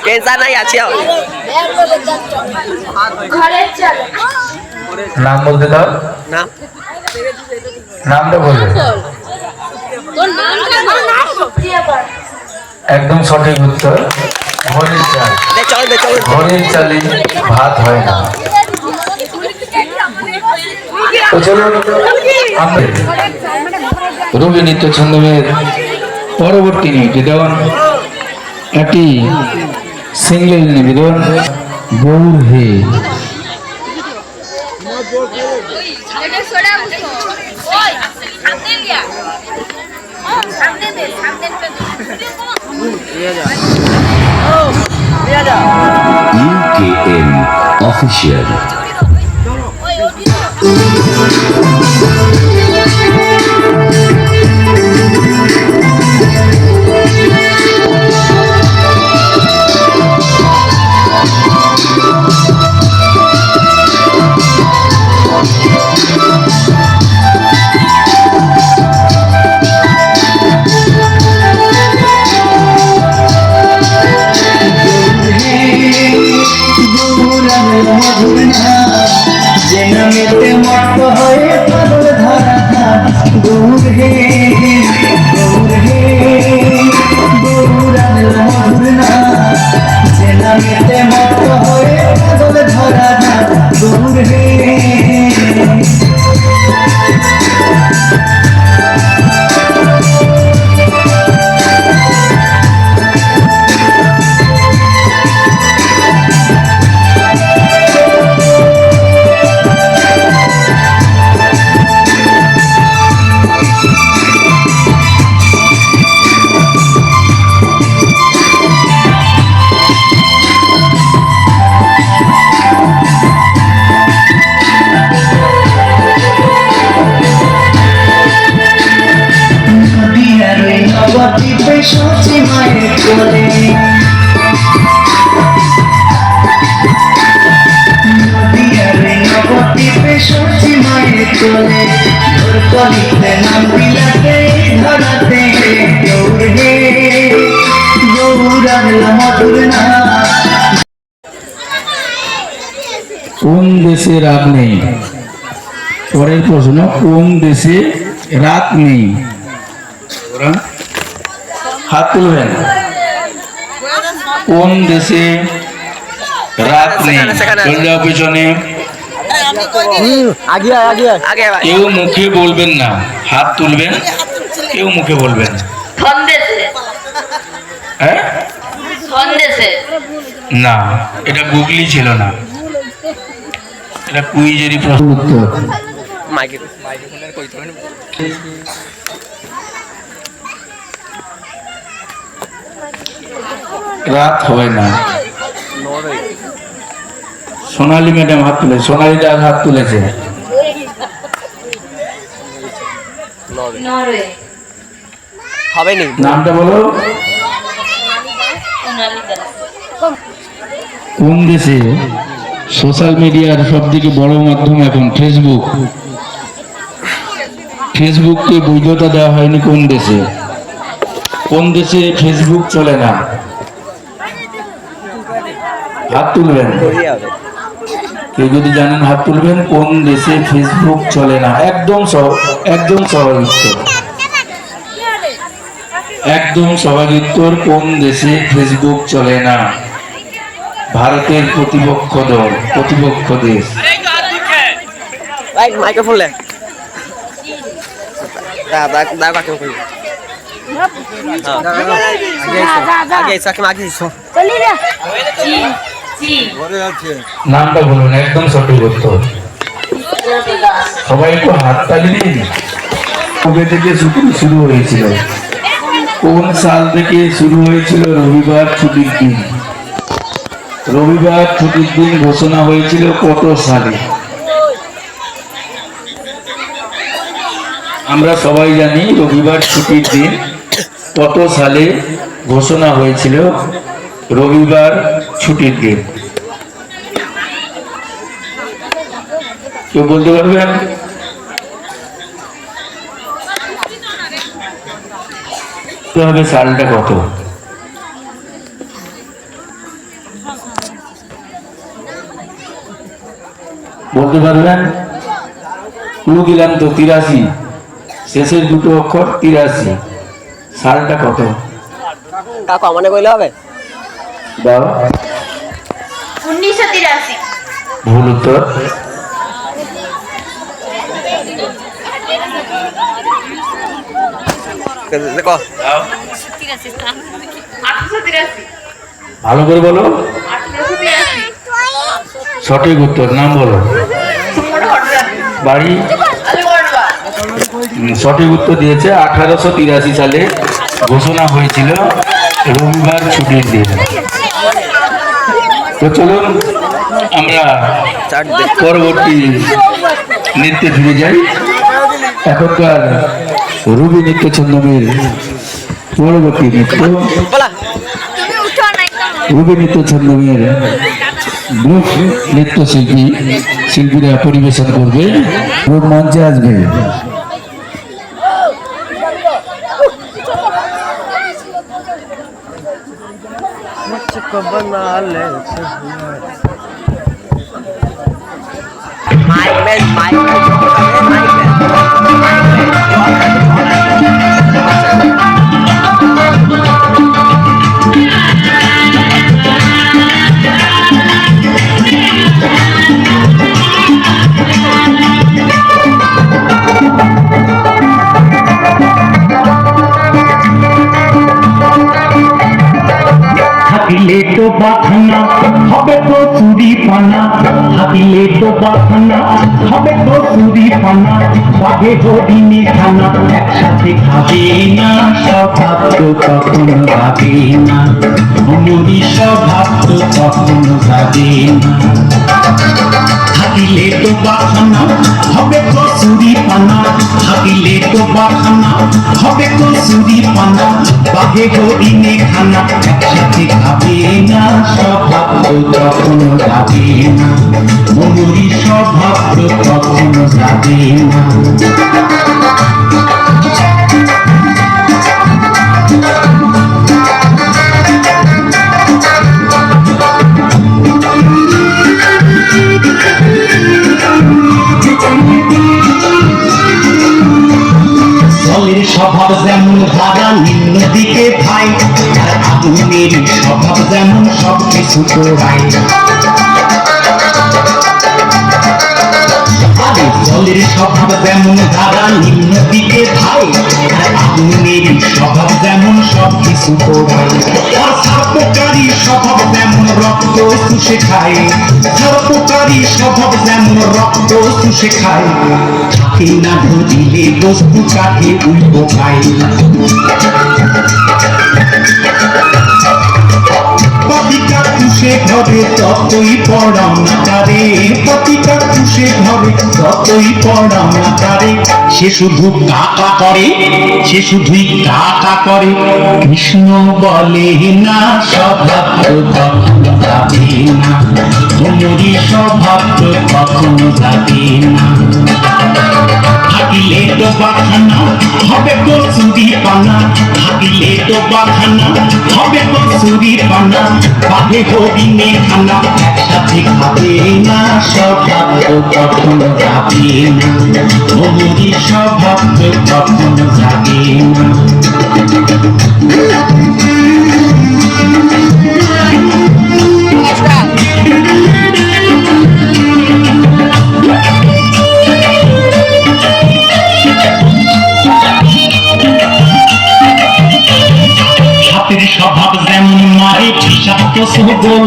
টেনশন নাই আছি নাম বলতে দাও, না নামটা বলবে। একদম সঠিক উত্তর, ঘরের চাল। চলবে চলবে। ঘরের চালে ভাত হয় না। তো চলুন আমরা রবি নৃত্য ছন্দমের পরবর্তী নিবেদন, একটি সিঙ্গেল নিবেদন, গৌর হে। UKM Official. যে নামেতে মত হয়ে পাগল ধরা গৌর হে গৌর হে গৌরাঙ্গ মধুর নাম। যে নামেতে মত হয়ে পাগল ধরা গৌর হে। নবদ্বীপে সচি মায়ের কোলে, নবদ্বীপে সচি মায়ের কোলে, কলিতে নাম বিলাতে ধরাতে গৌর হে গৌরাঙ্গ মধুর নাম। কোন দেশে রাত নেই? পরের প্রশ্ন, কোন দেশে রাত নেই? হাত তুলবেন। কোন দেশে রাত নেই? চলে যাও পিছনে। আগে আগে আগে কেউ মুখে বলবেন না, হাত তুলবেন, কেউ মুখে বলবেন না। হ্যাঁ না, এটা গুগলি ছিল না, এটা কুইজেরই প্রশ্ন উত্তর। রাত হয় না। সোনালী ম্যাডাম হাত তুলে, সোনালী দাস হাত তুলেছে। হবে নি। নামটা বলো। কোন দেশে সোশ্যাল মিডিয়ার সব থেকে বড় মাধ্যম এখন ফেসবুক? ফেসবুককে বৈধতা দেওয়া হয়নি কোন দেশে? কোন দেশে ফেসবুক চলে না? হাত তুলবেন। কেউ যদি জানেন হাত তুলবেন। কোন দেশে ফেসবুক চলে না? একদম স্বাভাবিক উত্তর, একদম স্বাভাবিক উত্তর। কোন দেশে ফেসবুক চলে না? ভারতের প্রতিপক্ষ দল, প্রতিপক্ষ দেশ। মাইক্রোফোন লে দাও কাকে কই আগে সাকে আগে চলি রে নামটা বলুন, একদম সঠিক উত্তর। সবাই একটু হাত তালি দিন। কবে থেকে শুরু হয়েছিল? কোন সাল থেকে শুরু হয়েছিল রবিবার ছুটির দিন? রবিবার ছুটির দিন ঘোষণা হয়েছিল কত সালে? আমরা সবাই জানি রবিবার ছুটির দিন কত সালে ঘোষণা হয়েছিল রবিবার ছুটির দিন? কেউ বলতে পারবেন? হবে সালটা কত? বলতে পারবেন? ক্লু দিলাম তো, 83, শেষের দুটো অক্ষর 83, সালটা কত? কাকু আমানে কইলে হবে? বাবা 1983। ভুল উত্তর। দেখো ভালো করে বলো। সঠিক উত্তর। নাম বলো, বাড়ি। সঠিক উত্তর দিয়েছে। 1883 সালে ঘোষণা হয়েছিল রবিবার ছুটির দিন। তো চলুন আমরা পরবর্তী নৃত্যে ফিরে যাই। এখনকার রবি নৃত্য ছন্দমের পরবর্তী নৃত্য রবি নৃত্য ছন্দমের গ্রুপ নৃত্য শিল্পীরা পরিবেশন করবে। গ্রুপ মঞ্চে আসবে। হাতিলে তো বাখানা হবে তো চুরি পানা, হাতিলে তো বাখানা হবে তো চুরি পানা, বাঘে হরিণে খানা একসাথে খাবে না, স্বভাব তো কখনো যাবে না, অমরি স্বভাব তো কখনো যাবে না। হাতিলে তো বাখানা হবে তো চুরি পানা, হাতিলে তো বাখানা হবে তো চুরি পানা, বাঘে হরিণে খানা একসাথে খাবে না, স্বভাব তো কখনো যাবে না, অমরি স্বভাব তো কখনো যাবে না। জলের স্বভাব যেমন ধারা নিম্ন দিকে ভাই, আর আগুনের স্বভাব যেমন সব কিছু পোড়ায়। আরে জলের স্বভাব যেমন ধারা নিম্ন দিকে ভাই, আর আগুনের স্বভাব যেমন সব কিছু পোড়ায়। আর সার্পকারী স্বভাব যেমন রক্ত চুষে খায়, সার্পকারী স্বভাব যেমন রক্ত চুষে খায়, থাকে না ধরিলে বস্তু কাকে উল্টো খায়। পাতিকা তুষে ঘরে ততই পড়াও না তারে, পাতিকা তুষে ঘরে ততই পড়াও না তারে, সে শুধু কাকা করে, সে শুধুই কাকা করে, কৃষ্ণ বলে না স্বভাব তো কখনো যাবে না, অমরি স্বভাব তো কখনো যাবে না। হাতিলে তো বাখানা হবে তো চুরি পানা, হাতিলে তো বাখানা হবে তো চুরি পানা, বাঘে হরিণে খানা একসাথে খাবে না, স্বভাব তো কখনো যাবে না, অমরি স্বভাব তো কখনো যাবে না। হাতের স্বভাব যেমন মারে বিষাক্ত সুগোল,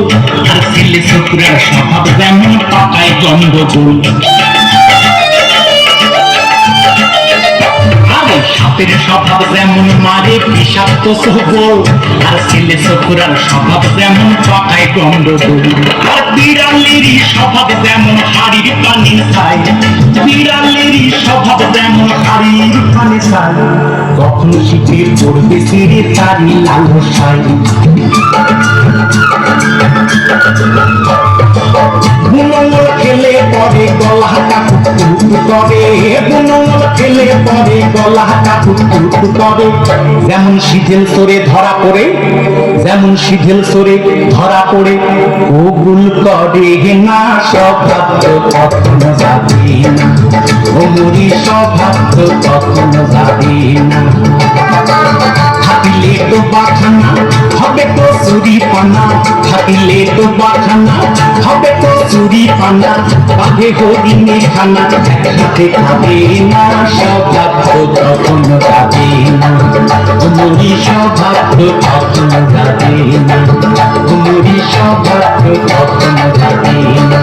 আর ছেলে ছোকরার স্বভাব যেমন পাকায় গন্ডগোল। আরে বাপের স্বভাব যেমন মারে বিষাক্ত সবল, আর ছেলে ছোকরার স্বভাব যেমন পাকায় গন্ডগোল। আর বিড়ালেরই স্বভাব যেমন হাড়ির পানি চাই, বিড়ালেরই স্বভাব যেমন হাড়ির পানি চাই। কখন শীতে পড়বে ছিঁড়ে তারি লালসাই। বুনমল খেলে পরে গলা কাকুট করে, বুনমল খেলে পরে গলা কাকুট করে। যেমন শিথিল সরে ধরা পড়ে, যেমন শিথিল সরে ধরা পড়ে, ও গুল করে না স্বভাব কখনো যাবে না, ও মুড়ি স্বভাব কখনো যাবে না। থাকিলে তো বাখানা হবে তো চুরি পানা, থাকিলে তো বাখানা হবে তো চুরি পানা। বাঘে হরিণে খানা একসাথে খাবে না, স্বভাব কখনো যাবে না, মুড়ি স্বভাব কখনো যাবে না, মুড়ি স্বভাব কখনো যাবে না,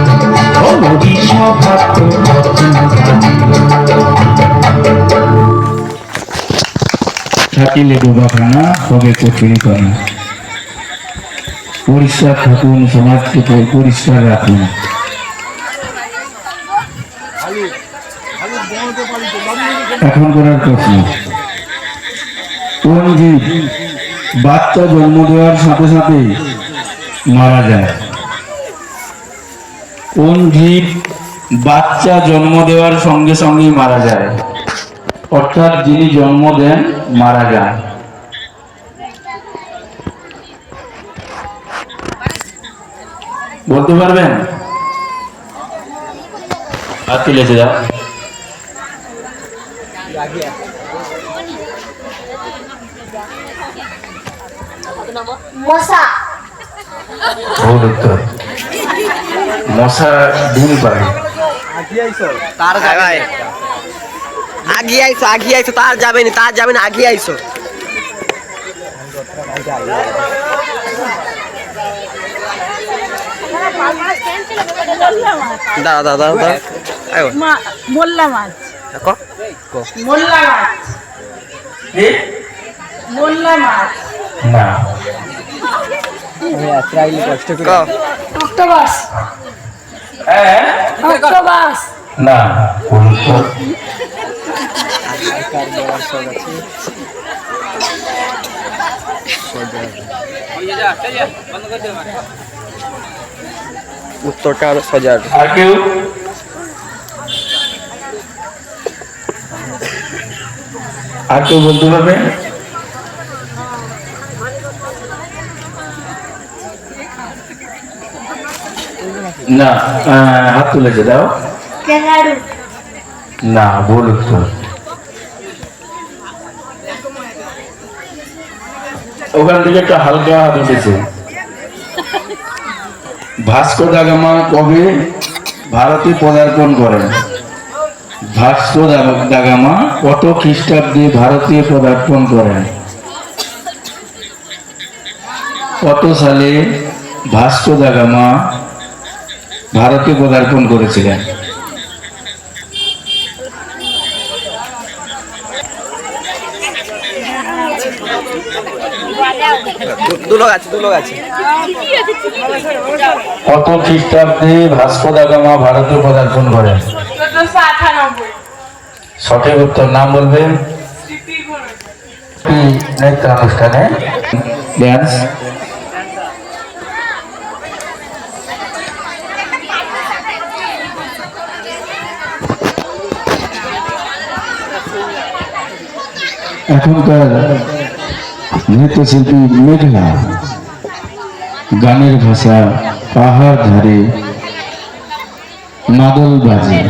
ও মুড়ি স্বভাব কখনো যাবে না। থাকিলে ডোবাখানা হবে কচুরি পানা। পরিষ্কার থাকুন, সমাজকে পরিষ্কার রাখুন। এখন করার প্রশ্ন, কোন জীব বাচ্চা জন্ম দেওয়ার সাথে সাথে মারা যায়? কোন জীব বাচ্চা জন্ম দেওয়ার সঙ্গে সঙ্গেই মারা যায়, অর্থাৎ যিনি জন্ম দেন মারা যান? বলতে পারবেন? হাত তুলেছে দাও। মশা। ভুল উত্তর। মশা ডিম পারে। তার জায়গায় আগিয়ে আইছো, তার যাবে না, আগিয়ে আইছো। দাদা মোল্লা মাছ, মোল্লা মাছ, মোল্লা মাছ। না, অক্টোপাস, অক্টোপাস। না, ভুল উত্তর। উত্তরটা হলো সজার। আর কেউ? আর কেউ বলতে পারবে? না, হাত তুলেছে দাও। ক্যাঙ্গারু। না, ভুল উত্তর। ওখান থেকে একটা হালকা হাত উঠেছে। ভাস্কো দা গামা কবে ভারতে পদার্পণ করেন? ভাস্কো দা গামা কত খ্রিস্টাব্দে ভারতে পদার্পণ করেন? কত সালে ভাস্কো দা গামা ভারতে পদার্পণ করেছিলেন? দুলোক আছে। কত খ্রিস্টাব্দে ভাস্কো দা গামা ভারতে পদার্পণ করেন? 1498। সঠিক উত্তর। নাম বলবেন? নৃত্য অনুষ্ঠানে ড্যান্স। এখনকার নৃত্যশিল্পী মেঘলা গানের ভাষা পাহাড় ধারে মাদল বাজে।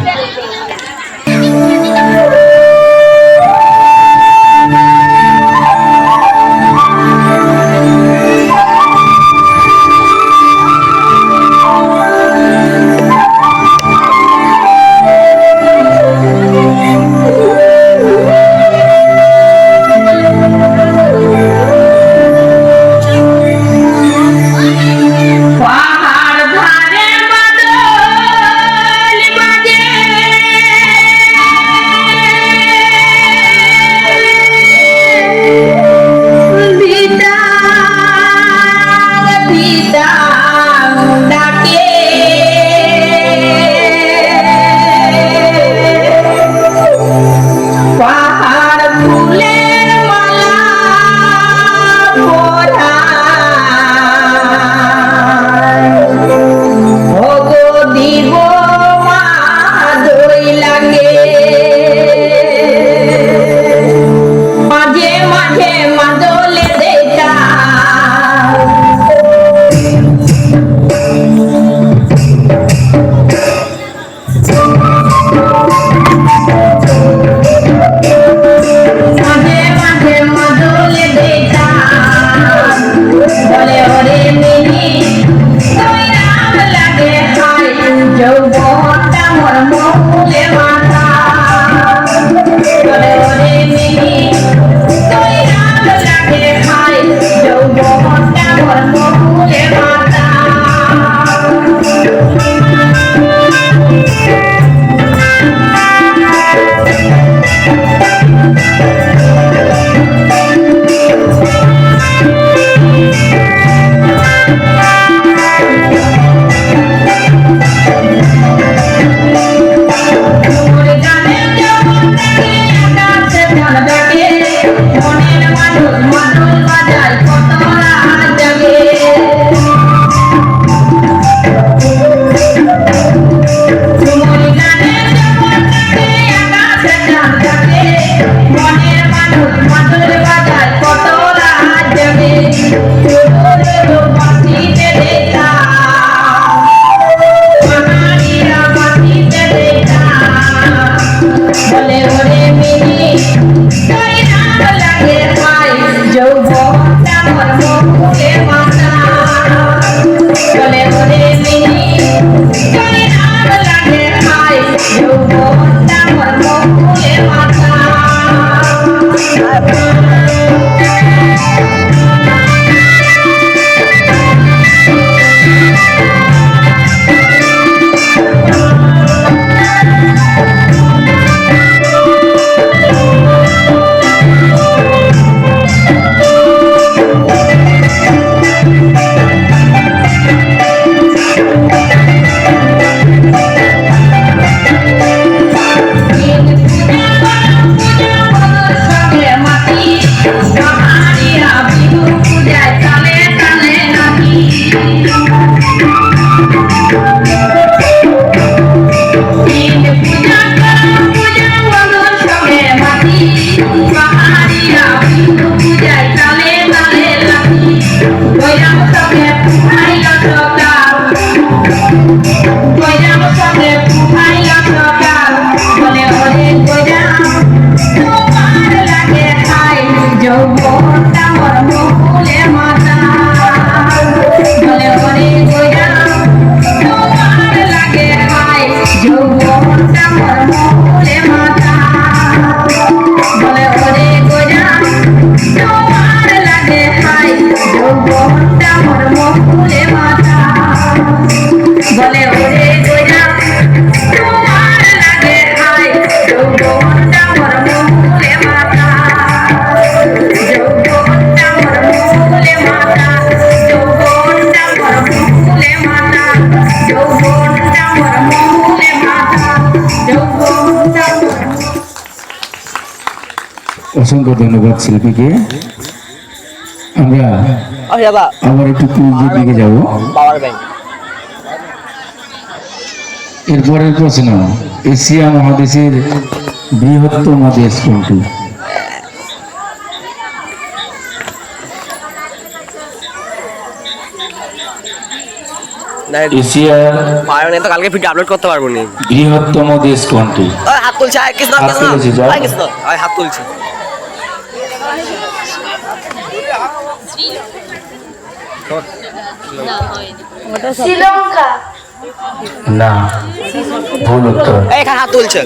পাহাড় ধারে মাদল বাজে। যৌবনটা মোর মহুলে মাথা বলে ওরে মিনি তুই রাগ লাগে খাই যৌবনটা মোর মহুলে মাথা অসংখ্য ধন্যবাদ শিল্পীকে। আমরা আবার একটু কুইজের দিকে যাব। এরপরের প্রশ্ন, এশিয়া মহাদেশের বৃহত্তম দেশ কোনটি? এশিয়ার তো কালকে ভিডিও আপলোড করতে পারবো না। বৃহত্তম দেশ কোনটি? হাত তুলছে কৃষ্ণ হাত তুলেছে, যাও। কৃষ্ণ হাত তুলছে। শ্রীলঙ্কা না, ভুল উত্তর। এখানে হাত তুলছে।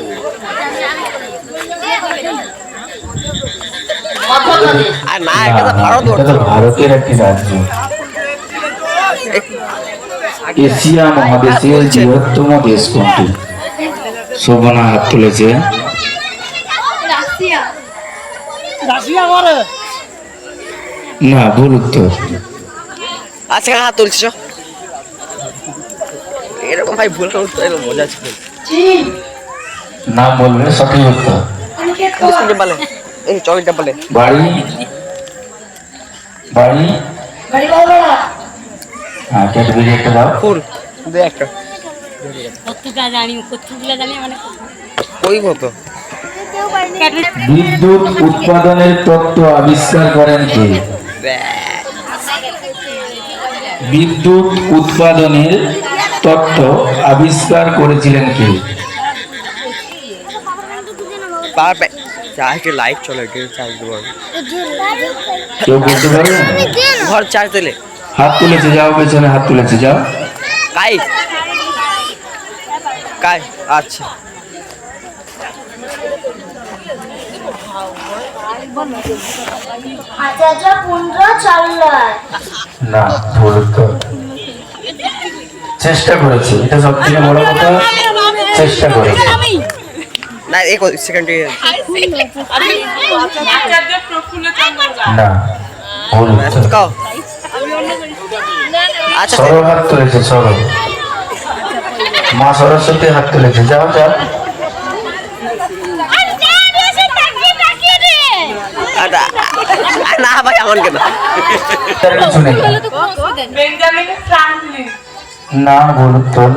আর না, এটা তো ভারতবর্ষ। এটা তো ভারতের একটি রাজ্য। এশিয়া মহাদেশের বৃহত্তম দেশ কোনটি? শোভনা হাত তুলেছে। রাশিয়া করে না, ভুল উত্তর। আচ্ছা হাত তুলছিস এরকম ভাই ভুল করে উত্তর এলো মজা ছিল। নাম বলবে, সঠিক উত্তর। বিস্কুট বলে, এই চকলেট বলে। বাড়ি বাড়ি হ্যাঁ, ক্যাডবেরি একটা দাও। ফুল দে একটা। ওই মতো বিদ্যুৎ উৎপাদনের তত্ত্ব আবিষ্কার করেন কে? বিদ্যুৎ উৎপাদনের তত্ত্ব আবিষ্কার করেছিলেন কে? লাইট চলে চার্জ দেবো। কেউ বলতে পারবে? ঘর চার্জ দিলে হাত তুলেছে, যাও পেছনে হাত তুলেছে, যাও। কাই काय अच्छा আচার্য পুণ্য চল্লয় না, ভুল উত্তর। চেষ্টা করেছি, এটা সব থেকে বড় কথা, চেষ্টা করেছি। ना एक सेकंड আচার্য প্রফুল্ল চন্দ্র রায় না, ভুল উত্তর। कहो अच्छा সরো হাত তুলেছে, সরো। মা সরস্বতী হাত তুলেছে, যাও যাও। ना भाई एमन केन তার কিছু নেই। বেঞ্জামিন ফ্রাঙ্কলিন না, ভুল উত্তর।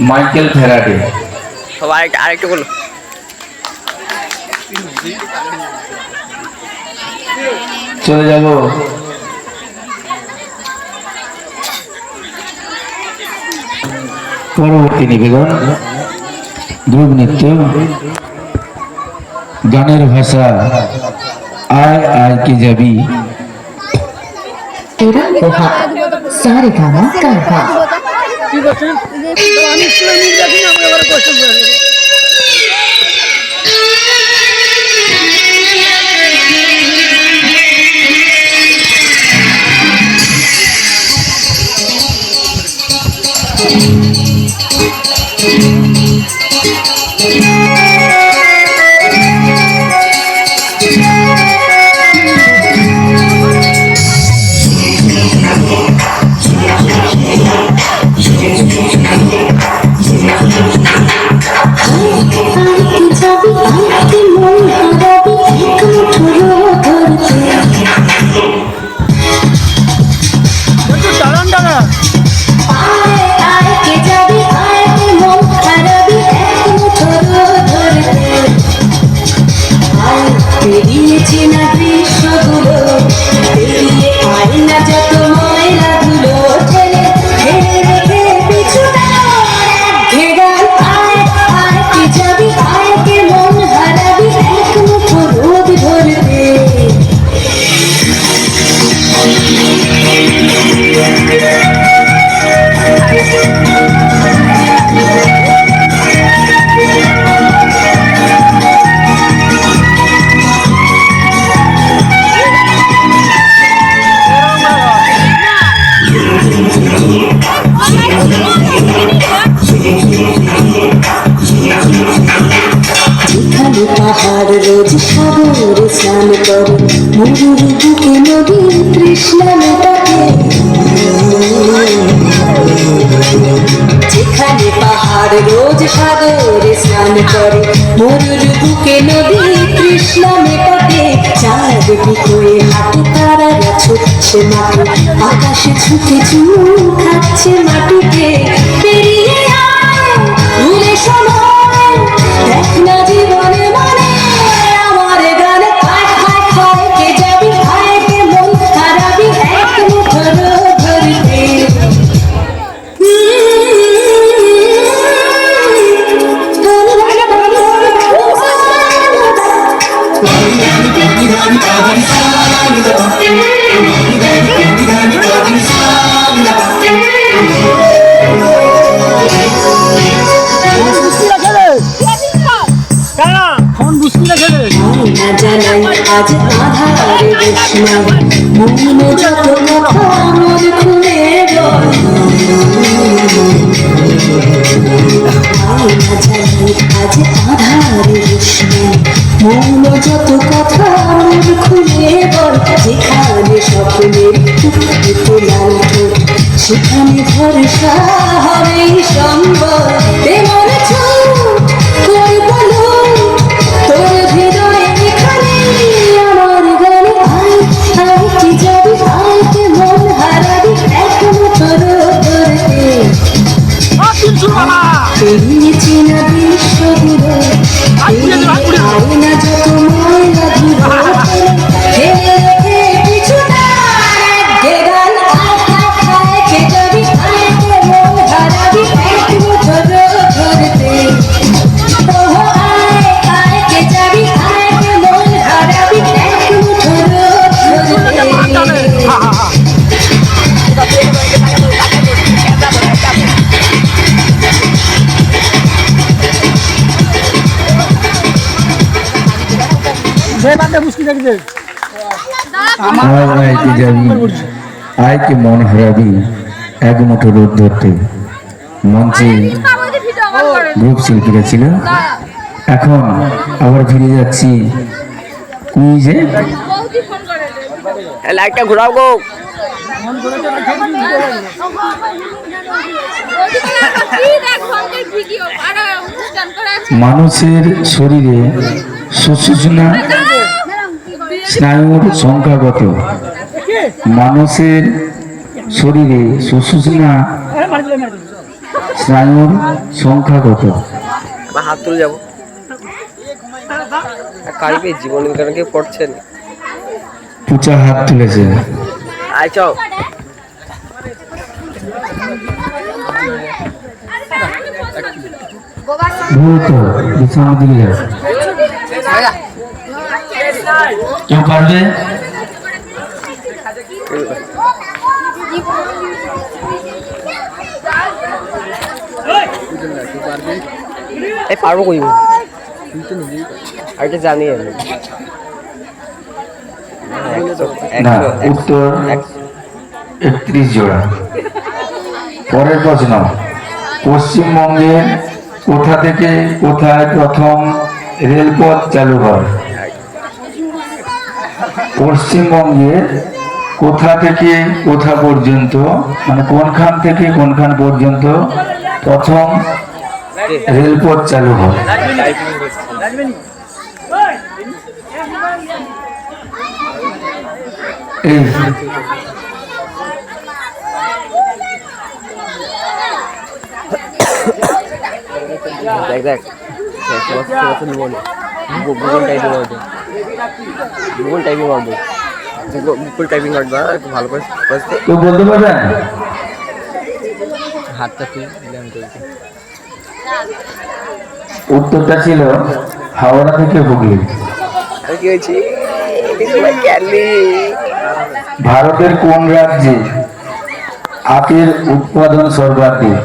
Michael Faraday. আরেকটু বলো চলে যাব পরবর্তী নিবেদন, ধ্রুব নৃত্য, গানের ভাষা আয় আয় কে যাবি। এরা কোহা সারে গামা কারবা কি করছেন আমি স্কুলে নিয়ে যাচ্ছি না, আমরা এবার কষ্ট করে দেবো। আইকে যাবি আইকে মন হারাবি এক মুঠো ধরতে একটু টানান টানা আইকে যাবি আইকে মন হারাবি এক মুঠো ধরতে আই পেরিয়েছি না গ্রীষ্মগুলো পেরিয়ে আই না যত ময়লা ধুলো ঠেলে ঠেলে রেখে পিছু ঘেরাল আয় আইকে যাবি আইকে মন হারাবি এক মুঠো রোদ ধরতে যেখানে পাহাড় রোজ সাগরে স্নান করে মরুর বুকে নদী তৃষ্ণা মেটাকে যেখানে পাহাড় রোজ সাগরে স্নান করে মরুর বুকে নদী তৃষ্ণা মেটাকে চাঁদ বিকোয়ে হাতে তারারা ছুটছে মাঠে আকাশে ছুটে চুমু খাচ্ছে মাটিকে পেরিয়ে আয় ভুলে সময় দেখ না জীবনে মানে আমার গানে খায় খায় খায় কে যাবি খায় কে মন হারাবি এক মুঠো ধরতে ফোন বুঝতে না খেলে না জানাই আজ আধারে বিস্ময় মন যত কথা মন খুলে বল না জানাই আজ আধারে বিস্ময় মন যত কথা মন খুলে বল যেখানে স্বপ্নের টুকটুকে লাল ঠোঁট সেখানে ভরসা হবে সম্ভব তেমন ছুট কই বলো তোর হৃদয়ে এখানে আমার গানে আয় আয় কি যাবি আয় কে মন হারাবি এক মুঠো ধরতে পেরিয়েছি না বিশ্বগুলো পেরিয়ে আয় না যত ময়লা ধুলো ফেলে রেখে পিছু ঘেরাল আয় খায় খায় কে যাবি আয় কে মন হারাবি এক মুঠো ধরতে আয় আয় কে যাবি আয় কে মন হারাবি এক মুঠো ধরতে সে বাদে মুশকিল দেখছে আমার আইতে যাবি আইকে মন হারাবি এক মুঠো রোদ ধরতে মঞ্চে গ্রুপ শিল্পীরা ছিল, এখন আবার ফিরে যাচ্ছি কুইজে। লাইটটা ঘোরাও গো। মানুষের শরীরে সুষুম্না স্নায়ুর সংখ্যা কত? মানুষের শরীরে সুষুম্না স্নায়ুর সংখ্যা কত? আমার হাত তুলে যাবো। কালকে জীবন বিজ্ঞানে কেউ পড়ছেন? পুচা হাত তুলেছে। আয় চল। ভুল তো, বিছানার দিকে যাও। কেউ পারবে? এই পারবো কই? আরেকটা জানি আমি। না, উত্তর 31 জোড়া। পরের প্রশ্ন, পশ্চিমবঙ্গের কোথা থেকে কোথায় প্রথম রেলপথ চালু হয়? পশ্চিমবঙ্গের কোথা থেকে কোথা পর্যন্ত, মানে কোনখান থেকে কোনখান পর্যন্ত প্রথম রেলপথ চালু হয়? এই দেখ দেখ গুগল টাইপিং করবে, গুগল টাইপিং করবে, গুগল টাইপিং করবে একটু ভালো করে কেউ বলতে পারবেন? হাতটা তুই দিলে আমি করছি। উত্তরটা ছিল হাওড়া থেকে হুগলি। কি হয়েছে? ক্যালি ভারতের কোন রাজ্যে আখের উৎপাদন সর্বাধিক?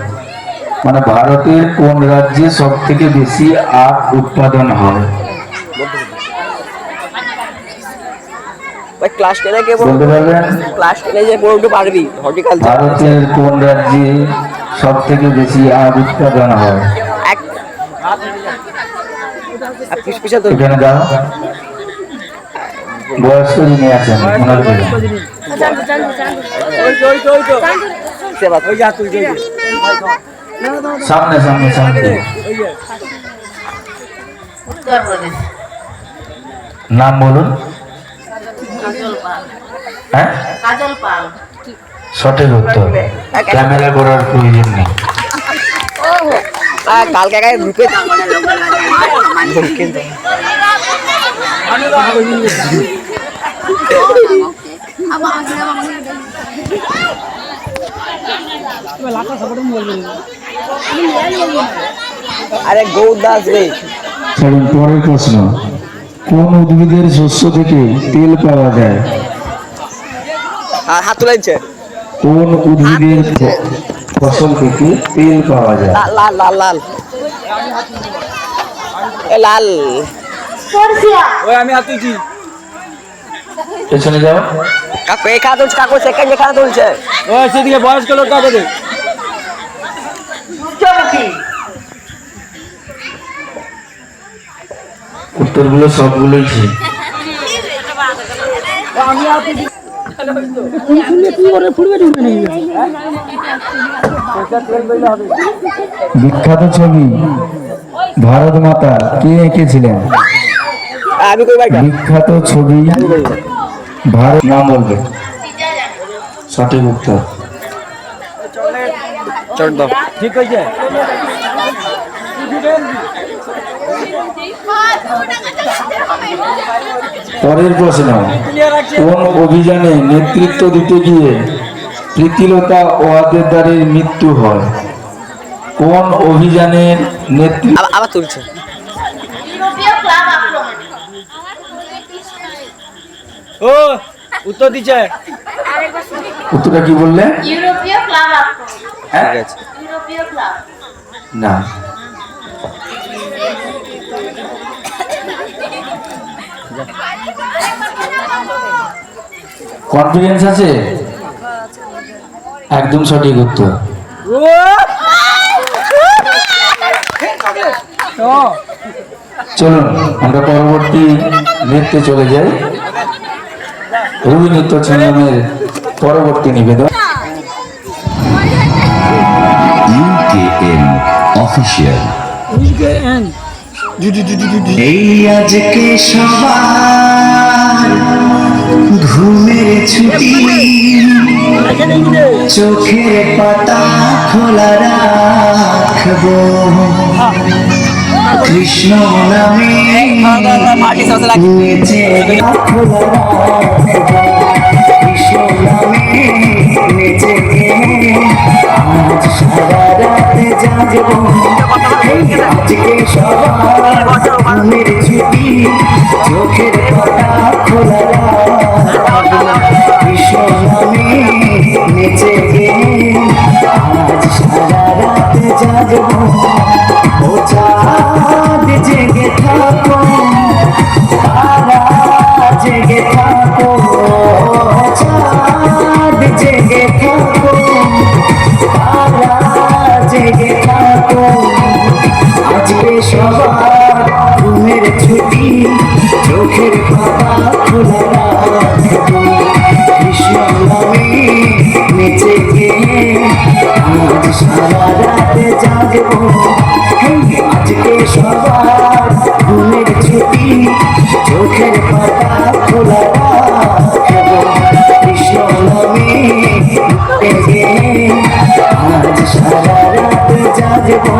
মানে ভারতের কোন রাজ্যে সব থেকে বেশি আখ উৎপাদন হয়? ক্লাস টেনে কে বলতে পারবেন? ক্লাস টেনে যে পড়তে পারবি হর্টিকালচার। ভারতের কোন রাজ্যে সব থেকে বেশি আখ উৎপাদন হয়? এখানে দাও, বয়স্ক যিনি আছেন ওনার দিকে। সামনে সামনে সামনে। নাম বলুন। হ্যাঁ, সঠিক উত্তর। ক্যামেরা করার প্রয়োজন নেই। কালকে গায়ে ঢুকে আরে গৌদাস রে। চলুন পরের প্রশ্ন, কোন উদ্ভিদের শস্য থেকে তেল পাওয়া যায়? আর হাত তুলেছে। কোন উদ্ভিদের ফসল থেকে তেল পাওয়া যায়? লাল লাল লাল এ লাল। ওই আমি হাত তুলছি। পেছনে যাও। কাকু এখানে তুলছে, কাকু সেকেন্ড এখানে তুলছে। ওই সেদিকে বয়স্ক লোকটা আছে। উত্তরগুলো সবগুলোই ঠিক। বিখ্যাত ছবি ভারত মাতা কে এঁকেছিলেন? আমি কই ভাই বিখ্যাত ছবি ভারত, নাম বলবে। সঠিক উত্তর। চল দাও। ঠিক হয়েছে। পরের প্রশ্ন, কোন অভিযানে নেতৃত্ব দিতে গিয়ে প্রীতিলতা ওয়াদ্দেদারের মৃত্যু হয়? কোন অভিযানের নেতৃত্ব? আবার তুলছে। ও উত্তর দিচ্ছে। উত্তরটা কি বললে? ইউরোপীয় ক্লাব হ্যাঁ? ঠিক আছে। ইউরোপীয় ক্লাব না। কনফিডেন্স আছে? একদম সঠিক উত্তর। চলুন আমরা পরবর্তী নৃত্যে চলে যাই। রবি নৃত্য চ্যানেলের পরবর্তী নিবেদন। UKM Official. এই আজকে সবার ঘুমের ছুটি, চোখের পাতা খোলা রাখবো, কৃষ্ণ নামে নেচে খোলা রাখবো, কৃষ্ণ নামে নেচে আজ সারা রাত জাগবো। আজকে সবার ঘুমের ছুটি, চোখের পাতা খোলা রাখবো, কৃষ্ণ নামে নেচে আজ সারা রাত জাগবো। ও চাঁদ জেগে থাকো, তারা জেগে থাকো, চাঁদ জেগে থাকো, তারা জেগে থাকো। আজকে সবার ঘুমের ছুটি, চোখের পাতা খোলা রাখবো, কৃষ্ণ নামে নেচে গিয়ে আজ সারা রাত জাগবো। আজকে সবার ঘুমের ছুটি, চোখের পাতা খোলা রাখবো, কৃষ্ণ নামে নেচে গিয়ে আজ সারা রাত জাগবো।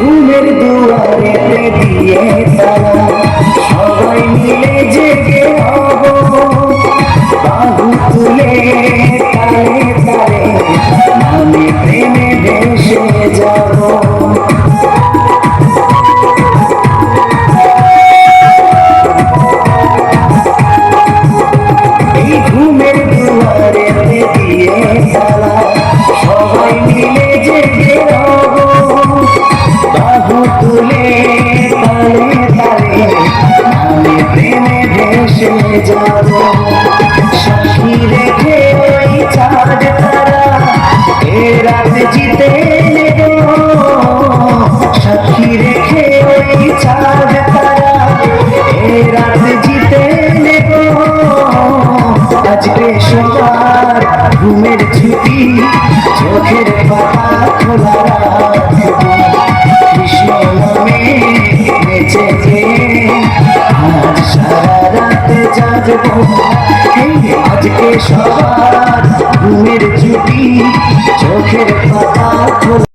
ঘুমের দুয়ারে দিয়ে তারা সবাই মিলে জেগে হব, বাহু তুলে তালে তালে নামে প্রেমে ভেসে যাব। এই ঘুমের দুয়ারে দিয়ে তারা সবাই মিলে জেগে হব, বাহু তুলে তালে তালে নামে প্রেমে ভেসে যাব। সাক্ষী রেখে ওই চাঁদ তারা এ রাত জিতে নেব, সাক্ষী রেখে ওই চাঁদ তারা এ রাত জিতে নেব। আজকে সবার ঘুমের ছুটি, চোখের পাতা খোলা রাখবো, কৃষ্ণ নামে নেচে আজ সারা রাত জাগবো। আজকে সবার ঘুমের ছুটি, চোখের পাতা খোলা